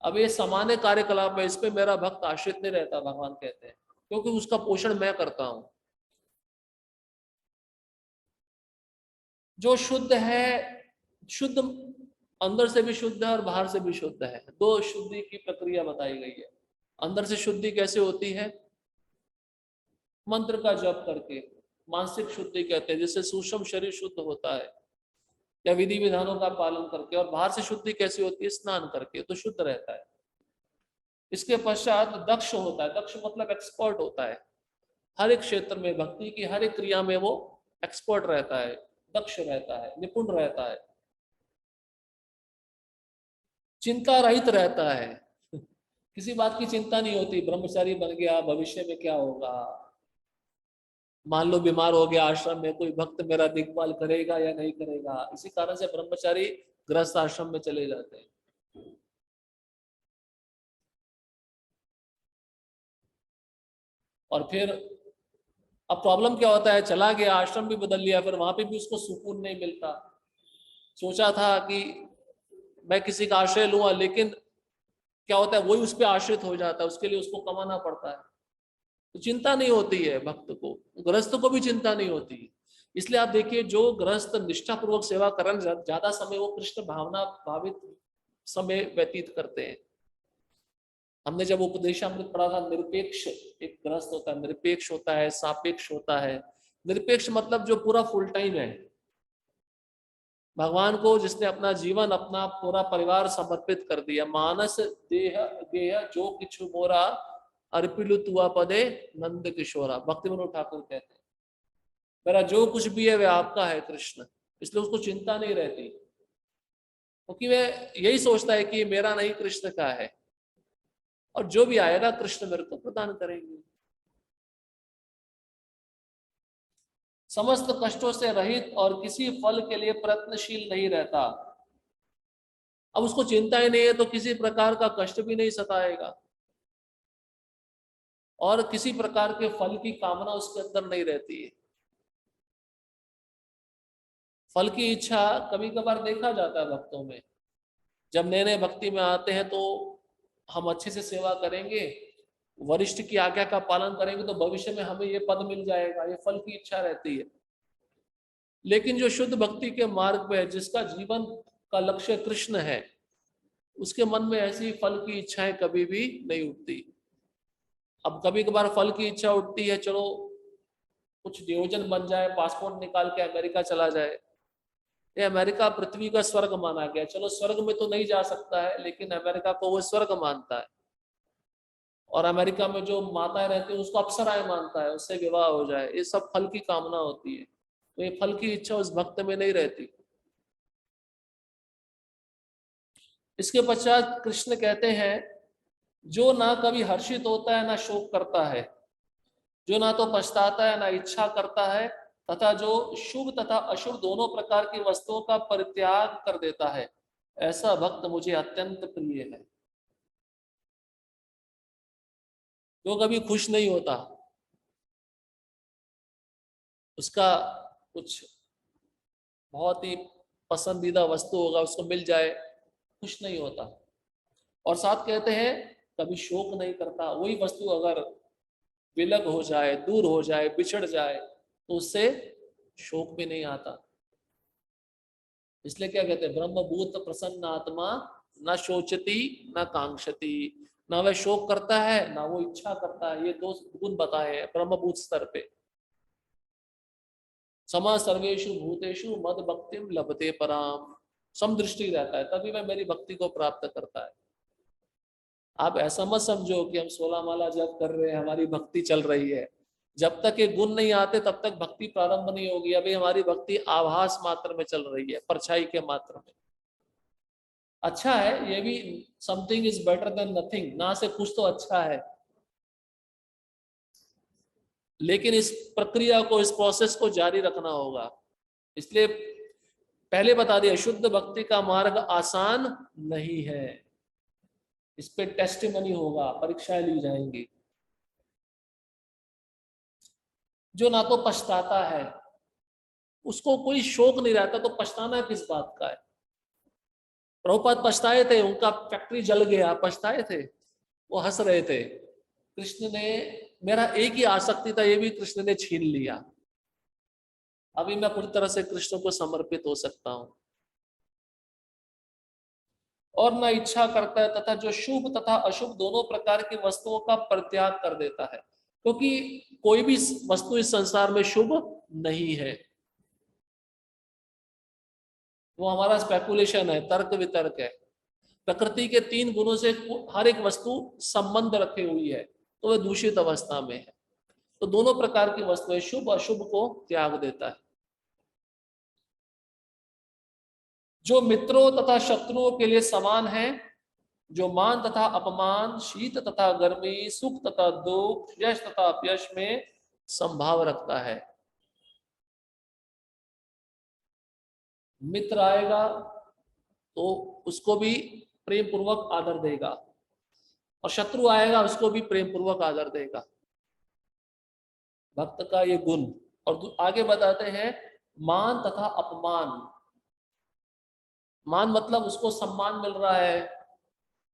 अब ये सामान्य कार्यकलाप है, इस पे मेरा भक्त आश्रित नहीं रहता, भगवान कहते हैं, क्योंकि उसका पोषण मैं करता हूं। जो शुद्ध है, शुद्ध अंदर से भी शुद्ध है और बाहर से भी शुद्ध है। दो शुद्धि की प्रक्रिया बताई गई है। अंदर से शुद्धि कैसे होती है? मंत्र का जप करके मानसिक शुद्धि कहते हैं, जिससे सूक्ष्म शरीर शुद्ध होता है, या विधि विधानों का पालन करके। और बाहर से शुद्धि कैसे होती है? स्नान करके, तो शुद्ध रहता है। इसके पश्चात दक्ष होता है। दक्ष मतलब एक्सपर्ट होता है, हर एक क्षेत्र में, भक्ति की हर एक क्रिया में वो एक्सपर्ट रहता है, दक्ष रहता है, निपुण रहता है, चिंता रहित रहता है। किसी बात की चिंता नहीं होती। ब्रह्मचारी बन गया, भविष्य में क्या होगा, मान लो बीमार हो गया आश्रम में, कोई भक्त मेरा देखभाल करेगा या नहीं करेगा। इसी कारण से ब्रह्मचारी गृहस्थ आश्रम में चले जाते हैं। और फिर अब प्रॉब्लम क्या होता है, चला गया, आश्रम भी बदल लिया, फिर वहां पे भी उसको सुकून नहीं मिलता। सोचा था कि मैं किसी का आश्रय लूंगा, लेकिन क्या होता है, वही उस पर आश्रित हो जाता है, उसके लिए उसको कमाना पड़ता है। तो चिंता नहीं होती है भक्त को, गृहस्थ को भी चिंता नहीं होती है। इसलिए आप देखिए, जो गृहस्थ निष्ठापूर्वक सेवा करें, ज्यादा समय वो कृष्ण भावना भावित समय व्यतीत करते हैं। हमने जब उपदेशामृत पढ़ा था, निरपेक्ष एक गृहस्थ होता है, निरपेक्ष होता है, सापेक्ष होता है। निरपेक्ष मतलब जो पूरा फुल टाइम है, भगवान को जिसने अपना जीवन, अपना पूरा परिवार समर्पित कर दिया। मानस देह गेह जो किछु मोरा, अर्पिलु तुआ पदे नंद किशोरा, भक्ति मनोहर ठाकुर कहते हैं, मेरा जो कुछ भी है वह आपका है कृष्ण। इसलिए उसको चिंता नहीं रहती, क्योंकि वह यही सोचता है कि ये मेरा नहीं, कृष्ण का है, और जो भी आएगा कृष्ण मेरे को प्रदान करेंगे। समस्त कष्टों से रहित और किसी फल के लिए प्रयत्नशील नहीं रहता। अब उसको चिंता ही नहीं है, तो किसी प्रकार का कष्ट भी नहीं सताएगा, और किसी प्रकार के फल की कामना उसके अंदर नहीं रहती है। फल की इच्छा कभी कभार देखा जाता है भक्तों में, जब नए नए भक्ति में आते हैं तो हम अच्छे से सेवा करेंगे, वरिष्ठ की आज्ञा का पालन करेंगे, तो भविष्य में हमें ये पद मिल जाएगा, ये फल की इच्छा रहती है। लेकिन जो शुद्ध भक्ति के मार्ग पे है, जिसका जीवन का लक्ष्य कृष्ण है, उसके मन में ऐसी फल की इच्छाएं कभी भी नहीं उठती। अब कभी कभार फल की इच्छा उठती है, चलो कुछ नियोजन बन जाए, पासपोर्ट निकाल के अमेरिका चला जाए। ये अमेरिका पृथ्वी का स्वर्ग माना गया, चलो स्वर्ग में तो नहीं जा सकता है, लेकिन अमेरिका को वो स्वर्ग मानता है। और अमेरिका में जो माताएं रहती है उसको अप्सराएं मानता है, उससे विवाह हो जाए, ये सब फल की कामना होती है। तो ये फल की इच्छा उस भक्त में नहीं रहती। इसके पश्चात कृष्ण कहते हैं, जो ना कभी हर्षित होता है ना शोक करता है, जो ना तो पछताता है ना इच्छा करता है, तथा जो शुभ तथा अशुभ दोनों प्रकार की वस्तुओं का परित्याग कर देता है, ऐसा भक्त मुझे अत्यंत प्रिय है। जो कभी खुश नहीं होता, उसका कुछ बहुत ही पसंदीदा वस्तु होगा, उसको मिल जाए, खुश नहीं होता। और साथ कहते हैं, कभी शोक नहीं करता। वही वस्तु अगर विलग हो जाए, दूर हो जाए, बिछड़ जाए, तो उससे शोक भी नहीं आता। इसलिए क्या कहते हैं, ब्रह्मभूत प्रसन्न आत्मा न शोचती न कांक्षती। ना वह शोक करता है ना वो इच्छा करता है। ये दो गुण बताए हैं ब्रह्मभूत स्तर पे। समा सर्वेषु भूतेषु मद भक्तिम लभते पराम, समदृष्टि रहता है, तभी वह मेरी भक्ति को प्राप्त करता है। आप ऐसा मत समझो कि हम 16 माला जप कर रहे हैं, हमारी भक्ति चल रही है। जब तक ये गुण नहीं आते तब तक भक्ति प्रारंभ नहीं होगी। अभी हमारी भक्ति आभास मात्र में चल रही है, परछाई के मात्र में। अच्छा है ये भी, something is better than nothing, ना से कुछ तो अच्छा है। लेकिन इस प्रक्रिया को, इस प्रोसेस को जारी रखना होगा। इसलिए पहले बता दिया, शुद्ध भक्ति का मार्ग आसान नहीं है। इस पे टेस्टिमनी होगा, परीक्षाएं ली जाएंगी। जो ना तो पछताता है, उसको कोई शोक नहीं रहता, तो पछताना किस बात का है। प्रभुपाद पछताए थे, उनका फैक्ट्री जल गया, पछताए थे, वो हंस रहे थे। कृष्ण ने, मेरा एक ही आसक्ति था, ये भी कृष्ण ने छीन लिया। अभी मैं पूरी तरह से कृष्ण को समर्पित हो सकता हूं। और न इच्छा करता है तथा जो शुभ तथा अशुभ दोनों प्रकार की वस्तुओं का परित्याग कर देता है, क्योंकि कोई भी वस्तु इस संसार में शुभ नहीं है। वो हमारा स्पेकुलेशन है, तर्क वितर्क है। प्रकृति के 3 गुणों से हर एक वस्तु संबंध रखे हुई है, तो वह दूषित अवस्था में है। तो दोनों प्रकार की वस्तुएं शुभ अशुभ को त्याग देता है। जो मित्रों तथा शत्रुओं के लिए समान है, जो मान तथा अपमान, शीत तथा गर्मी, सुख तथा दुख, यश तथा अपयश में संभाव रखता है। मित्र आएगा तो उसको भी प्रेम पूर्वक आदर देगा, और शत्रु आएगा उसको भी प्रेम पूर्वक आदर देगा। भक्त का ये गुण। और आगे बताते हैं मान तथा अपमान। मान मतलब उसको सम्मान मिल रहा है,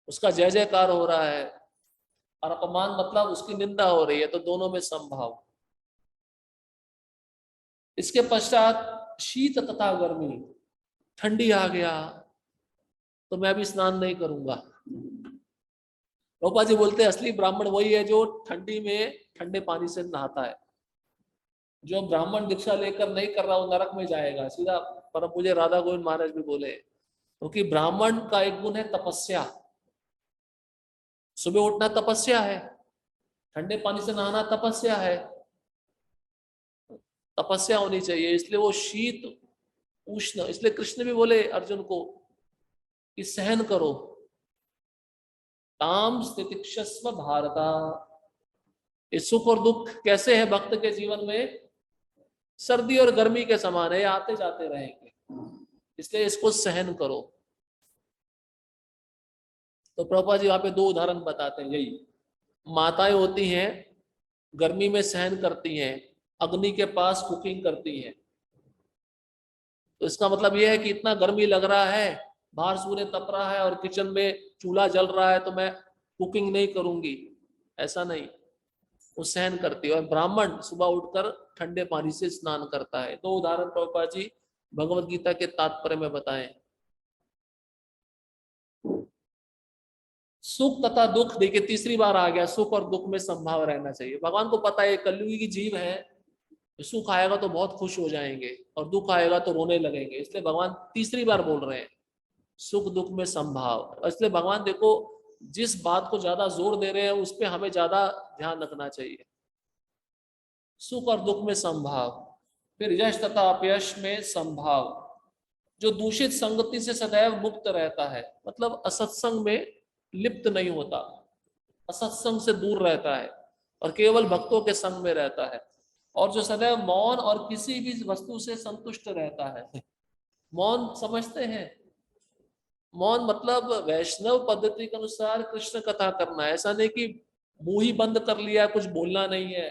उसका जय जयकार हो रहा है, और अपमान मतलब उसकी निंदा हो रही है, तो दोनों में संभाव। इसके पश्चात शीत तथा गर्मी। ठंडी आ गया तो मैं भी स्नान नहीं करूंगा। रूपा जी बोलते हैं असली ब्राह्मण वही है जो ठंडी में ठंडे पानी से नहाता है। जो ब्राह्मण दीक्षा लेकर नहीं कर रहा वो नरक में जाएगा सीधा। पर मुझे राधा गोविंद महाराज भी बोले, क्योंकि ब्राह्मण का एक गुण है तपस्या। सुबह उठना तपस्या है, ठंडे पानी से नहाना तपस्या है। तपस्या होनी चाहिए, इसलिए वो शीत उष्ण। इसलिए कृष्ण भी बोले अर्जुन को कि सहन करो। ताम स्थितिक्षस्व भारता। ये सुख और दुख कैसे है भक्त के जीवन में? सर्दी और गर्मी के समान है, आते जाते रहेंगे, इसलिए इसको सहन करो। तो प्रभुपाद जी वहां पे 2 उदाहरण बताते हैं। यही माताएं होती हैं, गर्मी में सहन करती हैं, अग्नि के पास कुकिंग करती हैं। तो इसका मतलब यह है कि इतना गर्मी लग रहा है, बाहर सूर्य तप रहा है और किचन में चूल्हा जल रहा है, तो मैं कुकिंग नहीं करूंगी, ऐसा नहीं। वो सहन करती है। और ब्राह्मण सुबह उठकर ठंडे पानी से स्नान करता है। 2 उदाहरण प्रभुपाद जी भगवत गीता के तात्पर्य में बताएं। सुख तथा दुख, देखिए तीसरी बार आ गया, सुख और दुख में संभाव रहना चाहिए। भगवान को पता है कलयुगी की जीव है, सुख आएगा तो बहुत खुश हो जाएंगे और दुख आएगा तो रोने लगेंगे, इसलिए भगवान तीसरी बार बोल रहे हैं सुख दुख में संभाव। इसलिए भगवान देखो जिस बात को ज्यादा जोर दे रहे हैं उस पर हमें ज्यादा ध्यान रखना चाहिए। सुख और दुख में संभाव। फिर यश तथा अपयश में संभाव। जो दूषित संगति से सदैव मुक्त रहता है, मतलब असत्संग में लिप्त नहीं होता, असत्संग से दूर रहता है और केवल भक्तों के संग में रहता है। और जो सदैव मौन और किसी भी वस्तु से संतुष्ट रहता है। मौन समझते हैं? मौन मतलब वैष्णव पद्धति के अनुसार कृष्ण कथा करना। ऐसा नहीं कि मुंह ही बंद कर लिया, कुछ बोलना नहीं है।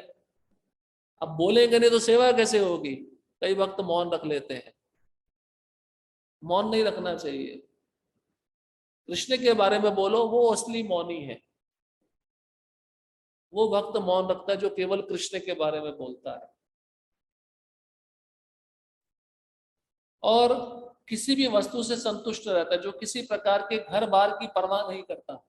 अब बोलेंगे नहीं तो सेवा कैसे होगी? कई वक्त मौन रख लेते हैं, मौन नहीं रखना चाहिए। कृष्ण के बारे में बोलो, वो असली मौनी है। वो भक्त मौन रखता है जो केवल कृष्ण के बारे में बोलता है। और किसी भी वस्तु से संतुष्ट रहता है, जो किसी प्रकार के घर बार की परवाह नहीं करता।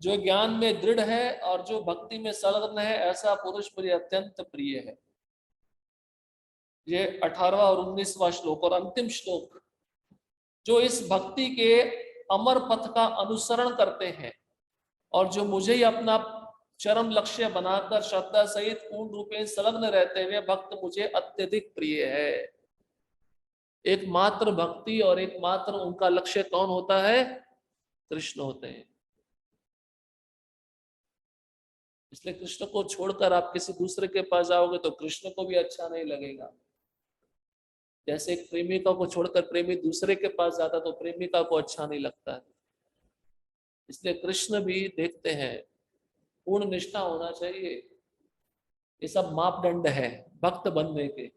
जो ज्ञान में दृढ़ है और जो भक्ति में संलग्न है, ऐसा पुरुष मुझे अत्यंत प्रिय है। ये 18वां और 19वां श्लोक और अंतिम श्लोक। जो इस भक्ति के अमर पथ का अनुसरण करते हैं और जो मुझे ही अपना चरम लक्ष्य बनाकर श्रद्धा सहित पूर्ण रूपेण संलग्न रहते हुए भक्त मुझे अत्यधिक प्रिय है। एकमात्र भक्ति और एकमात्र उनका लक्ष्य कौन होता है? कृष्ण होते हैं। इसलिए कृष्ण को छोड़कर आप किसी दूसरे के पास जाओगे तो कृष्ण को भी अच्छा नहीं लगेगा। जैसे एक प्रेमिका को छोड़कर प्रेमी दूसरे के पास जाता तो प्रेमिका को अच्छा नहीं लगता है। इसलिए कृष्ण भी देखते हैं, पूर्ण निष्ठा होना चाहिए। ये सब मापदंड है भक्त बनने के।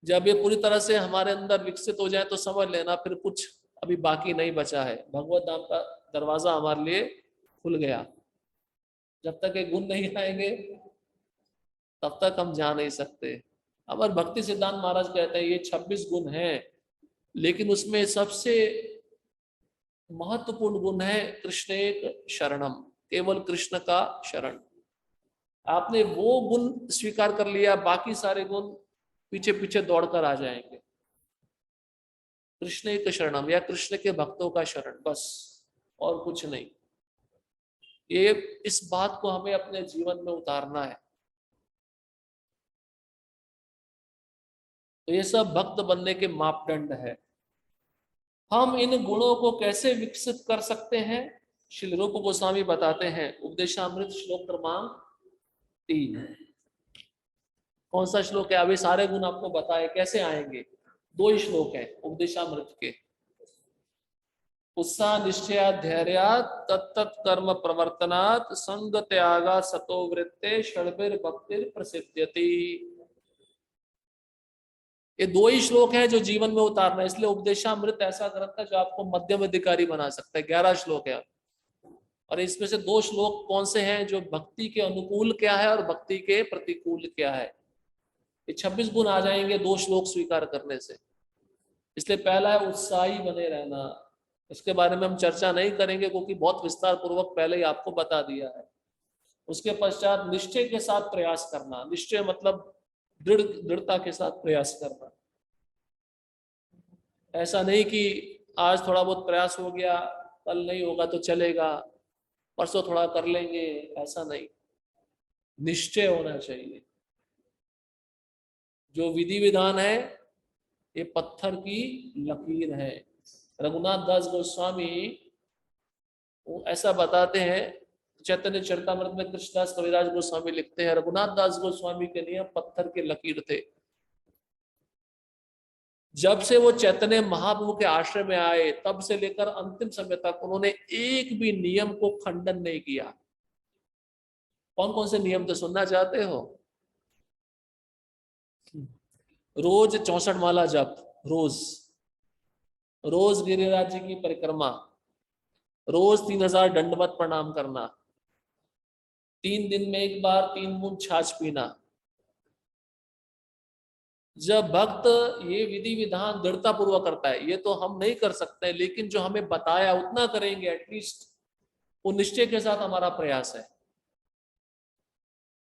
जब ये पूरी तरह से हमारे अंदर विकसित हो जाए तो समझ लेना फिर कुछ अभी बाकी नहीं बचा है। भगवत धाम का दरवाजा हमारे लिए खुल गया। जब तक ये गुण नहीं आएंगे तब तक हम जा नहीं सकते। अमर भक्ति सिद्धांत महाराज कहते हैं ये 26 गुण हैं, लेकिन उसमें सबसे महत्वपूर्ण गुण है कृष्ण एक शरणम, केवल कृष्ण का शरण। आपने वो गुण स्वीकार कर लिया, बाकी सारे गुण पीछे पीछे दौड़कर आ जाएंगे। कृष्ण एक शरणम या कृष्ण के भक्तों का शरण, बस और कुछ नहीं। ये इस बात को हमें अपने जीवन में उतारना है। तो ये सब भक्त बनने के मापदंड है। हम इन गुणों को कैसे विकसित कर सकते हैं, श्री रूप गोस्वामी बताते हैं उपदेशामृत श्लोक क्रमांक 3। कौन सा श्लोक है? अभी सारे गुण आपको बताए कैसे आएंगे। 2 ही श्लोक है उपदेशामृत के। उत्साह निश्चया धैर्यात् तत्तत् कर्म प्रवर्तनात् संग त्यागा सतो वृत्ते षड्भिर भक्तिर प्रसिद्ध्यति। ये 2 ही श्लोक है जो जीवन में उतारना है, इसलिए उपदेशामृत ऐसा ग्रंथ है जो आपको मध्यम अधिकारी बना सकता है। 11 श्लोक है, और इसमें से 2 श्लोक कौन से हैं जो भक्ति के अनुकूल क्या है और भक्ति के प्रतिकूल क्या है। ये 26 गुण आ जाएंगे 2 श्लोक स्वीकार करने से। इसलिए पहला है उत्साही बने रहना। इसके बारे में हम चर्चा नहीं करेंगे क्योंकि बहुत विस्तार पूर्वक पहले ही आपको बता दिया है। उसके पश्चात निश्चय के साथ प्रयास करना। निश्चय मतलब दृढ़ता के साथ प्रयास करना। ऐसा नहीं कि आज थोड़ा बहुत प्रयास हो गया, कल नहीं होगा तो चलेगा, परसों थोड़ा कर लेंगे, ऐसा नहीं। निश्चय होना चाहिए। जो विधि विधान है ये पत्थर की लकीर है। रघुनाथ दास गोस्वामी वो ऐसा बताते हैं, चैतन्य चरितामृत में कृष्णदास कविराज गोस्वामी लिखते हैं रघुनाथ दास गोस्वामी के नियम पत्थर के लकीर थे। जब से वो चैतन्य महाप्रभु के आश्रय में आए तब से लेकर अंतिम समय तक उन्होंने एक भी नियम को खंडन नहीं किया। कौन कौन से नियम थे सुनना चाहते हो? रोज 64 माला जप, रोज रोज गिरिराज जी की परिक्रमा, रोज 3000 दंडवत प्रणाम करना, 3 दिन में एक बार 3 बूंद छाछ पीना। जब भक्त ये विधि विधान दृढ़ता पूर्वक करता है, ये तो हम नहीं कर सकते, लेकिन जो हमें बताया उतना करेंगे एटलीस्ट, वो निश्चय के साथ हमारा प्रयास है।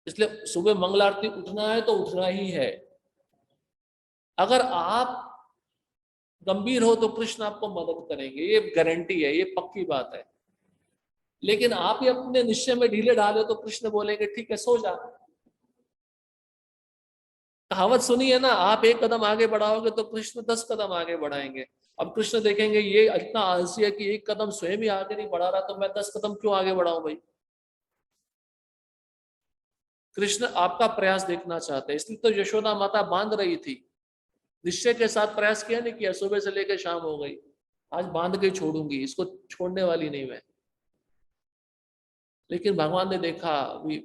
इसलिए सुबह मंगल आरती उठना है तो उठना ही है। अगर आप गंभीर हो तो कृष्ण आपको मदद करेंगे, ये गारंटी है, ये पक्की बात है। लेकिन आप ही अपने निश्चय में ढीले डाले तो कृष्ण बोलेंगे ठीक है सो जा। कहावत सुनी है ना, आप 1 कदम आगे बढ़ाओगे तो कृष्ण 10 कदम आगे बढ़ाएंगे। अब कृष्ण देखेंगे ये इतना आलसी है कि 1 कदम स्वयं ही आगे नहीं बढ़ा रहा, तो मैं 10 कदम क्यों आगे बढ़ाऊं भाई। कृष्ण आपका प्रयास देखना चाहते हैं, इसलिए तो यशोदा माता बांध रही थी। निश्चय के साथ प्रयास किया नहीं किया, सुबह से लेकर शाम हो गई, आज बांध के छोड़ूंगी, इसको छोड़ने वाली नहीं मैं। लेकिन भगवान ने देखा अभी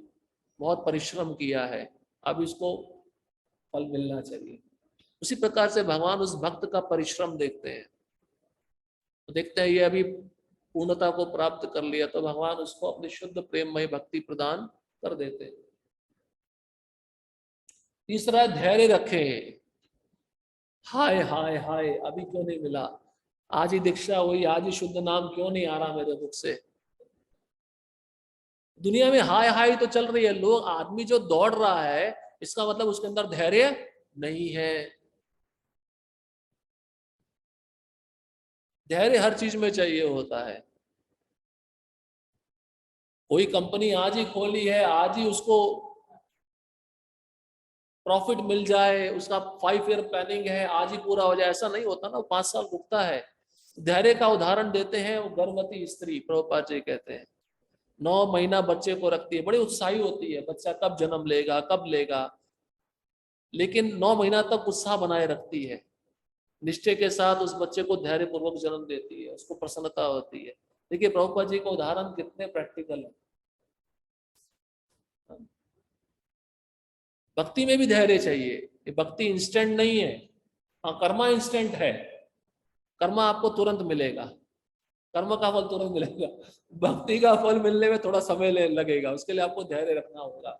बहुत परिश्रम किया है, अब इसको फल मिलना चाहिए। उसी प्रकार से भगवान उस भक्त का परिश्रम देखते हैं, तो देखते हैं ये अभी पूर्णता को प्राप्त कर लिया तो भगवान उसको अपनी शुद्ध प्रेममय भक्ति प्रदान कर देते हैं। तीसरा धैर्य रखें। हाय हाय हाय अभी क्यों नहीं मिला, आज ही दीक्षा हुई, आज ही शुद्ध नाम क्यों नहीं आ रहा मेरे मुख से। दुनिया में हाय हाय तो चल रही है, लोग आदमी जो दौड़ रहा है इसका मतलब उसके अंदर धैर्य नहीं है। धैर्य हर चीज में चाहिए होता है। कोई कंपनी आज ही खोली है, आज ही उसको प्रॉफिट मिल जाए, उसका 5 ईयर प्लानिंग है, आज ही पूरा हो जाए, ऐसा नहीं होता ना, 5 साल रुकता है। धैर्य का उदाहरण देते हैं वो गर्भवती स्त्री, प्रभुपाद जी कहते हैं 9 महीना बच्चे को रखती है, बड़ी उत्साही होती है, बच्चा कब जन्म लेगा कब लेगा, लेकिन 9 महीना तक उत्साह बनाए रखती है। निश्चय के साथ उस बच्चे को धैर्य पूर्वक जन्म देती है, उसको प्रसन्नता होती है। देखिए प्रभुपाद जी का उदाहरण कितने प्रैक्टिकल है। भक्ति में भी धैर्य चाहिए, ये भक्ति इंस्टेंट नहीं है। हाँ कर्मा इंस्टेंट है, कर्मा आपको तुरंत मिलेगा, कर्म का फल तुरंत मिलेगा। भक्ति का फल मिलने में थोड़ा समय लगेगा, उसके लिए आपको धैर्य रखना होगा।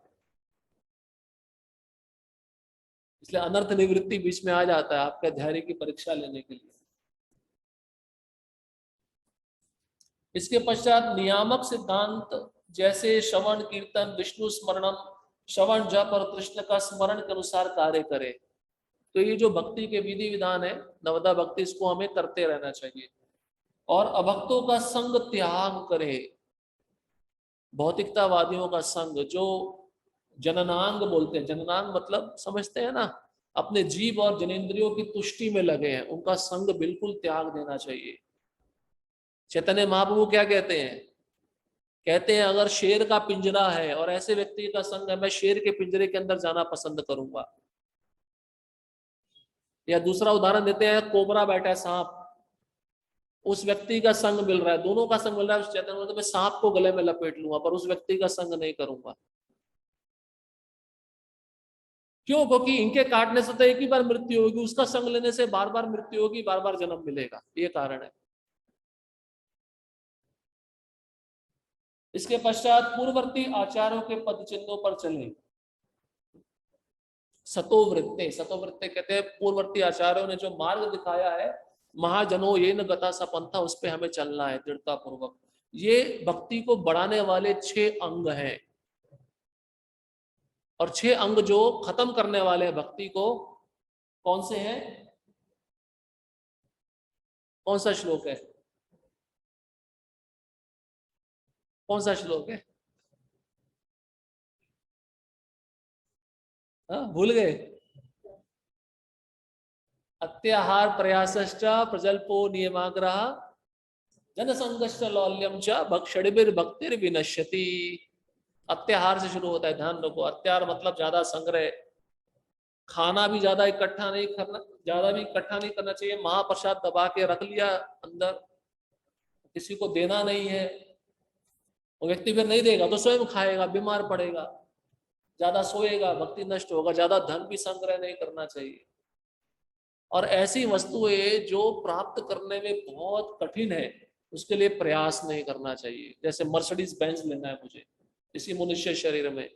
इसलिए अनर्थ निवृत्ति बीच में आ जाता है आपके धैर्य की परीक्षा लेने के लिए। इसके पश्चात नियामक सिद्धांत जैसे श्रवण कीर्तन विष्णु स्मरणम, श्रवण जप और कृष्ण का स्मरण के अनुसार कार्य करे। तो ये जो भक्ति के विधि विधान है नवदा भक्ति, इसको हमें करते रहना चाहिए। और अभक्तों का संग त्याग करे, भौतिकतावादियों का संग, जो जननांग बोलते हैं, जननांग मतलब समझते हैं ना, अपने जीव और जनेंद्रियों की तुष्टि में लगे हैं, उनका संग बिल्कुल त्याग देना चाहिए। चैतन्य महाप्रभु क्या कहते हैं? कहते हैं अगर शेर का पिंजरा है और ऐसे व्यक्ति का संग है, मैं शेर के पिंजरे के अंदर जाना पसंद करूंगा। या दूसरा उदाहरण देते हैं, कोबरा बैठा है, सांप, उस व्यक्ति का संग मिल रहा है, दोनों का संग मिल रहा है, उस चैतन्य तो मैं सांप को गले में लपेट लूंगा पर उस व्यक्ति का संग नहीं करूंगा। क्यों? क्योंकि इनके काटने से तो एक ही बार मृत्यु होगी, उसका संग लेने से बार बार मृत्यु होगी, बार बार जन्म मिलेगा, ये कारण है। इसके पश्चात पूर्ववर्ती आचार्यों के पद चिन्हों पर चले। सतोवृत्ते, सतोवृत्ते कहते हैं पूर्ववर्ती आचार्यों ने जो मार्ग दिखाया है, महाजनों ये न गता सा पंथा, उस पे हमें चलना है दृढ़ता पूर्वक। ये भक्ति को बढ़ाने वाले 6 अंग हैं, और 6 अंग जो खत्म करने वाले हैं भक्ति को, कौन से हैं? कौन सा श्लोक है? कौन सा श्लोक है? भूल गए? अत्याहार प्रयासश्च प्रजल्पो नियमाग्रह जनसंगश्च लौल्यम च भक्षणिबिर भक्तिर विनश्यति। अत्याहार से शुरू होता है, ध्यान रखो। अत्याहार मतलब ज्यादा संग्रह, खाना भी ज्यादा इकट्ठा नहीं करना चाहिए। महाप्रसाद दबा के रख लिया अंदर, किसी को देना नहीं है, वो व्यक्ति फिर नहीं देगा तो स्वयं खाएगा, बीमार पड़ेगा, ज्यादा सोएगा, भक्ति नष्ट होगा। ज्यादा धन भी संग्रह नहीं करना चाहिए। और ऐसी वस्तुएं जो प्राप्त करने में बहुत कठिन है, उसके लिए प्रयास नहीं करना चाहिए। जैसे मर्सिडीज बेंज लेना है मुझे इसी मनुष्य शरीर में,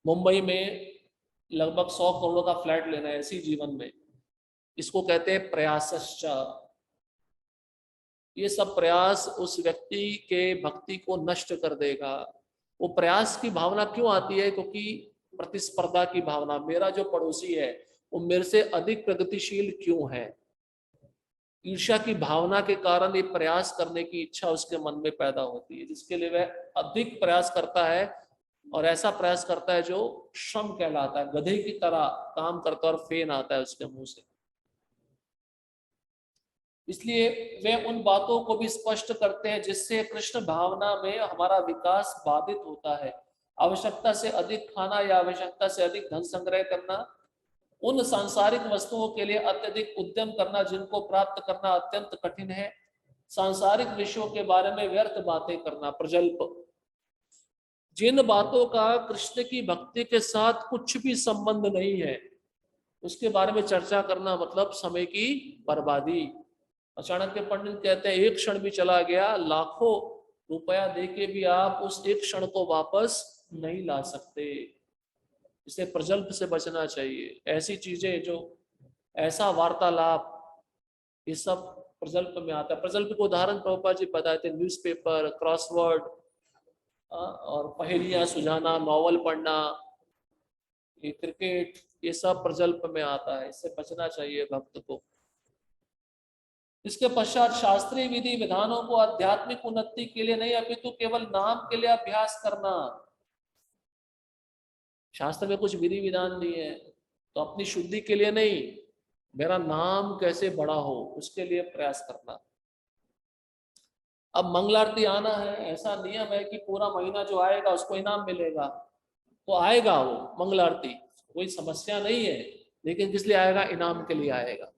मुंबई में लगभग 100 करोड़ का फ्लैट लेना है इसी जीवन में, इसको कहते हैं प्रयासश्च। ये सब प्रयास उस व्यक्ति के भक्ति को नष्ट कर देगा। वो प्रयास की भावना क्यों आती है? क्योंकि प्रतिस्पर्धा की भावना, मेरा जो पड़ोसी है वो मेरे से अधिक प्रगतिशील क्यों है, ईर्ष्या की भावना के कारण ये प्रयास करने की इच्छा उसके मन में पैदा होती है, जिसके लिए वह अधिक प्रयास करता है। और ऐसा प्रयास करता है जो श्रम कहलाता है, गधे की तरह काम करता है और फेन आता है उसके मुंह से। इसलिए वे उन बातों को भी स्पष्ट करते हैं जिससे कृष्ण भावना में हमारा विकास बाधित होता है। आवश्यकता से अधिक खाना या आवश्यकता से अधिक धन संग्रह करना, उन सांसारिक वस्तुओं के लिए अत्यधिक उद्यम करना जिनको प्राप्त करना अत्यंत कठिन है, सांसारिक विषयों के बारे में व्यर्थ बातें करना, प्रजल्प, जिन बातों का कृष्ण की भक्ति के साथ कुछ भी संबंध नहीं है उसके बारे में चर्चा करना मतलब समय की बर्बादी। चाणक्य पंडित कहते हैं एक क्षण भी चला गया, लाखों रुपया देके भी आप उस एक क्षण को वापस नहीं ला सकते। इसे प्रजल्प से बचना चाहिए। ऐसी चीजें जो ऐसा वार्तालाप, ये सब प्रजल्प में आता है। प्रजल्प को उदाहरण प्रभुपाद जी बताए थे, न्यूज़पेपर, क्रॉसवर्ड और पहेलियां सुझाना, नॉवल पढ़ना, ये क्रिकेट, ये सब प्रजल्प में आता है। इससे बचना चाहिए भक्त को। इसके पश्चात शास्त्रीय विधि विधानों को आध्यात्मिक उन्नति के लिए नहीं अपितु केवल नाम के लिए अभ्यास करना। शास्त्र में कुछ विधि विधान नहीं है तो अपनी शुद्धि के लिए नहीं, मेरा नाम कैसे बड़ा हो उसके लिए प्रयास करना। अब मंगलारती आना है, ऐसा नियम है कि पूरा महीना जो आएगा उसको इनाम मिलेगा, तो आएगा वो मंगलारती, कोई समस्या नहीं है। लेकिन किस लिए आएगा? इनाम के लिए आएगा,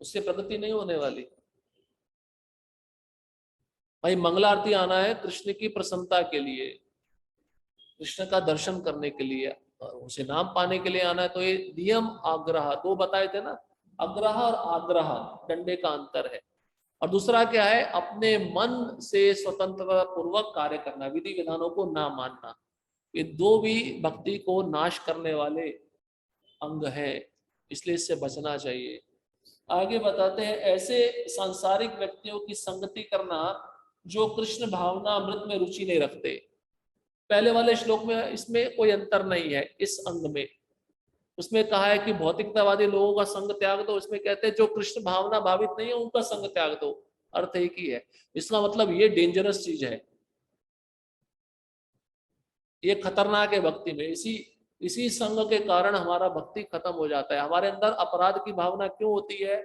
उससे प्रगति नहीं होने वाली। भाई मंगला आरती आना है कृष्ण की प्रसन्नता के लिए, कृष्ण का दर्शन करने के लिए, उसे नाम पाने के लिए आना है। तो ये नियम आग्रह दो बताए थे ना, आग्रह और आग्रह, डंडे का अंतर है। और दूसरा क्या है? अपने मन से स्वतंत्रता पूर्वक कार्य करना, विधि विधानों को ना मानना। ये दो भी भक्ति को नाश करने वाले अंग है, इसलिए इससे बचना चाहिए। आगे बताते हैं, ऐसे सांसारिक व्यक्तियों की संगति करना जो कृष्ण भावना अमृत में रुचि नहीं रखते। पहले वाले श्लोक में इसमें कोई अंतर नहीं है। इस अंग में उसमें कहा है कि भौतिकतावादी लोगों का संग त्याग दो, इसमें कहते हैं जो कृष्ण भावना भावित नहीं है उनका संग त्याग दो। अर्थ एक ही है। इसका मतलब ये डेंजरस चीज है, ये खतरनाक है भक्ति में। इसी इसी संग के कारण हमारा भक्ति खत्म हो जाता है। हमारे अंदर अपराध की भावना क्यों होती है?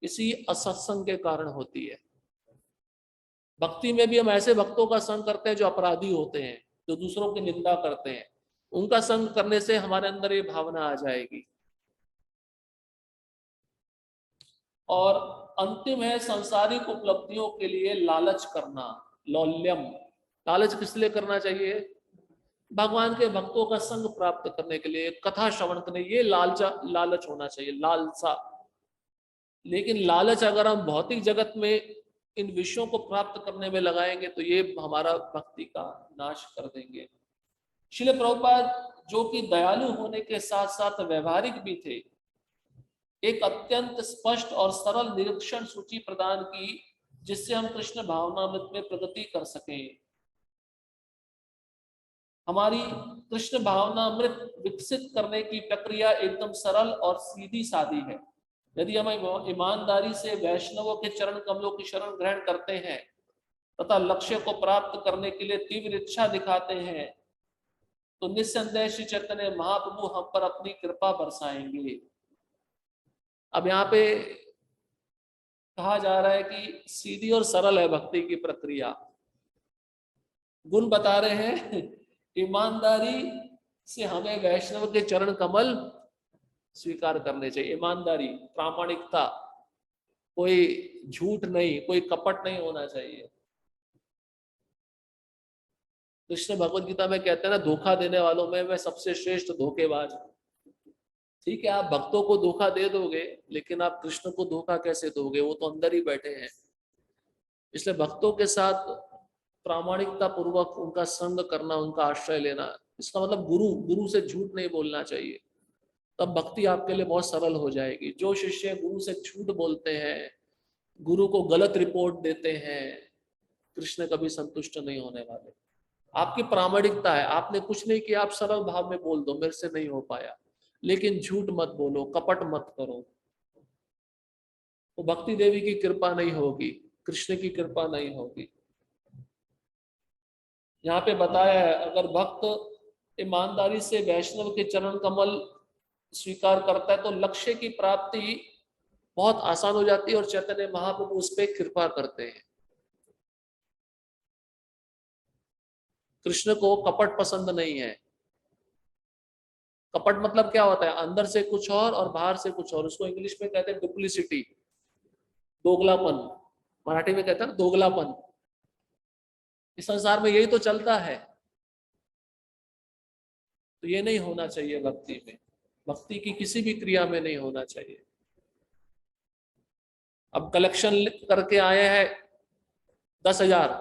इसी असत्संग के कारण होती है। भक्ति में भी हम ऐसे भक्तों का संग करते हैं जो अपराधी होते हैं, जो दूसरों की निंदा करते हैं। उनका संग करने से हमारे अंदर ये भावना आ जाएगी। और अंतिम है, सांसारिक उपलब्धियों के लिए लालच करना, लौल्यम। लालच किस लिए करना चाहिए? भगवान के भक्तों का संग प्राप्त करने के लिए, कथा श्रवण करने, ये लालच होना चाहिए, लालसा। लेकिन लालच अगर हम भौतिक जगत में इन विषयों को प्राप्त करने में लगाएंगे तो ये हमारा भक्ति का नाश कर देंगे। श्रील प्रभुपाद जो कि दयालु होने के साथ साथ व्यवहारिक भी थे, एक अत्यंत स्पष्ट और सरल निरीक्षण सूची प्रदान की जिससे हम कृष्ण भावनामृत में प्रगति कर सकें। हमारी कृष्ण भावनामृत विकसित करने की प्रक्रिया एकदम सरल और सीधी सादी है। यदि हम ईमानदारी से वैष्णवों के चरण कमलों की शरण ग्रहण करते हैं तथा लक्ष्य को प्राप्त करने के लिए तीव्र इच्छा दिखाते हैं तो निस्संदेह श्री चैतन्य महाप्रभु हम पर अपनी कृपा बरसाएंगे। अब यहाँ पे कहा जा रहा है कि सीधी और सरल है भक्ति की प्रक्रिया। गुण बता रहे हैं, ईमानदारी से हमें वैष्णव के चरण कमल स्वीकार करने चाहिए। ईमानदारी, प्रामाणिकता, कोई झूठ नहीं, कोई कपट नहीं होना चाहिए। कृष्ण भगवद गीता में कहते हैं ना, धोखा देने वालों में मैं सबसे श्रेष्ठ धोखेबाज हूं। ठीक है, आप भक्तों को धोखा दे दोगे, लेकिन आप कृष्ण को धोखा कैसे दोगे? वो तो अंदर ही बैठे हैं। इसलिए भक्तों के साथ प्रामाणिकता पूर्वक उनका संग करना, उनका आश्रय लेना। इसका मतलब गुरु से झूठ नहीं बोलना चाहिए, तब भक्ति आपके लिए बहुत सरल हो जाएगी। जो शिष्य गुरु से झूठ बोलते हैं, गुरु को गलत रिपोर्ट देते हैं, कृष्ण कभी संतुष्ट नहीं होने वाले। आपकी प्रामाणिकता है, आपने कुछ नहीं किया, आप सरल भाव में बोल दो मेरे से नहीं हो पाया, लेकिन झूठ मत बोलो, कपट मत करो। तो भक्ति देवी की कृपा नहीं होगी, कृष्ण की कृपा नहीं होगी। यहाँ पे बताया है, अगर भक्त ईमानदारी से वैष्णव के चरण कमल स्वीकार करता है तो लक्ष्य की प्राप्ति बहुत आसान हो जाती है और चैतन्य महाप्रभु उस पर कृपा करते हैं। कृष्ण को कपट पसंद नहीं है। कपट मतलब क्या होता है? अंदर से कुछ और बाहर से कुछ और। उसको इंग्लिश में कहते हैं डुप्लिसिटी, दोगलापन। मराठी में कहते हैं दोगलापन। इस संसार में यही तो चलता है। तो ये नहीं होना चाहिए भक्ति में, भक्ति की किसी भी क्रिया में नहीं होना चाहिए। अब कलेक्शन करके आए हैं 10,000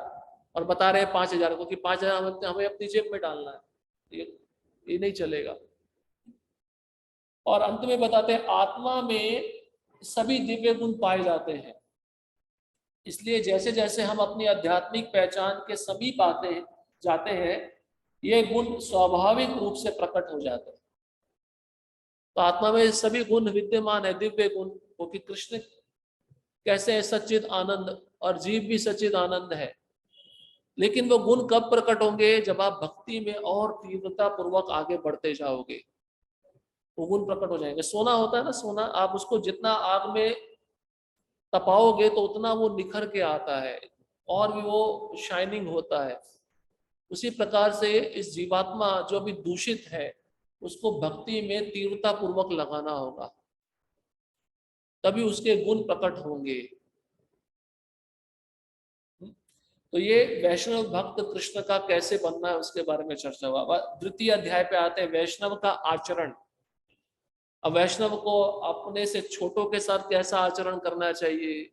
और बता रहे हैं 5,000 को कि 5,000 हमें अपनी जेब में डालना है, ये नहीं चलेगा। और अंत में बताते हैं, आत्मा में सभी दिव्य गुण पाए जाते हैं। इसलिए जैसे जैसे हम अपनी आध्यात्मिक पहचान के समीप आते जाते हैं, ये गुण स्वाभाविक रूप से प्रकट हो जाते हैं। तो आत्मा में सभी गुण विद्यमान है, दिव्य गुण, क्योंकि कृष्ण कैसे है सच्चिद आनंद और जीव भी सच्चिद आनंद है। लेकिन वो गुण कब प्रकट होंगे? जब आप भक्ति में और तीव्रता पूर्वक आगे बढ़ते जाओगे, वो गुण प्रकट हो जाएंगे। सोना होता है ना, सोना आप उसको जितना आग में तपाओगे तो उतना वो निखर के आता है और भी वो शाइनिंग होता है। उसी प्रकार से इस जीवात्मा जो भी दूषित है, उसको भक्ति में तीव्रता पूर्वक लगाना होगा, तभी उसके गुण प्रकट होंगे। तो ये वैष्णव भक्त कृष्ण का कैसे बनना है उसके बारे में चर्चा हुआ। द्वितीय अध्याय पे आते हैं, वैष्णव का आचरण। अब वैष्णव को अपने से छोटों के साथ कैसा आचरण करना चाहिए,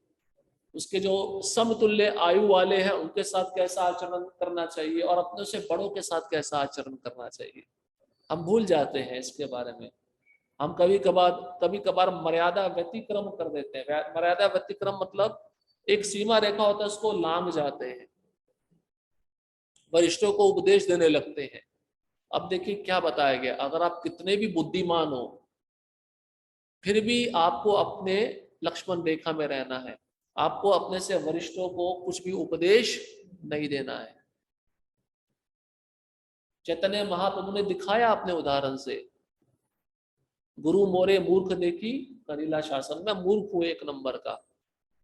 उसके जो समतुल्य आयु वाले हैं उनके साथ कैसा आचरण करना चाहिए, और अपने से बड़ों के साथ कैसा आचरण करना चाहिए, हम भूल जाते हैं इसके बारे में। हम कभी कभार मर्यादा व्यतिक्रम कर देते हैं। मर्यादा व्यतिक्रम मतलब एक सीमा रेखा होता है, उसको लांघ जाते हैं, वरिष्ठों को उपदेश देने लगते हैं। अब देखिए क्या बताया गया, अगर आप कितने भी बुद्धिमान हो फिर भी आपको अपने लक्ष्मण रेखा में रहना है, आपको अपने से वरिष्ठों को कुछ भी उपदेश नहीं देना है। चैतन्य महाप्रभु ने दिखाया अपने उदाहरण से, गुरु मोरे मूर्ख देखी करीला शासन, मैं मूर्ख हूं एक नंबर का,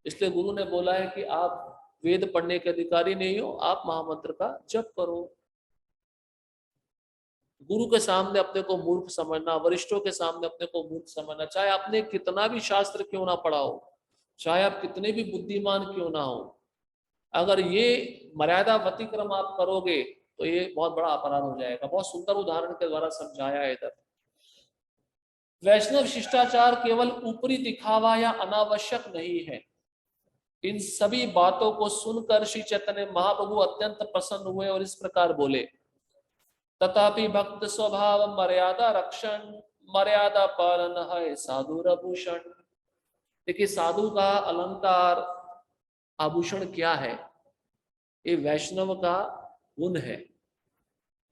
इसलिए गुरु ने बोला है कि आप वेद पढ़ने के अधिकारी नहीं हो, आप महामंत्र का जप करो। गुरु के सामने अपने को मूर्ख समझना, वरिष्ठों के सामने अपने को मूर्ख समझना, चाहे आपने कितना भी शास्त्र क्यों ना पढ़ा हो, चाहे आप कितने भी बुद्धिमान क्यों ना हो, अगर ये मर्यादा व्यतिक्रम आप करोगे तो ये बहुत बड़ा अपराध हो जाएगा। बहुत सुंदर उदाहरण के द्वारा समझाया है इधर। वैष्णव शिष्टाचार केवल ऊपरी दिखावा या अनावश्यक नहीं है। इन सभी बातों को सुनकर श्री चैतन्य महाप्रभु अत्यंत प्रसन्न हुए और इस प्रकार बोले, तथापि भक्त स्वभाव मर्यादा रक्षण, मर्यादा पालन है साधु आभूषण। देखिए साधु का अलंकार आभूषण क्या है, ये वैष्णव का गुण है।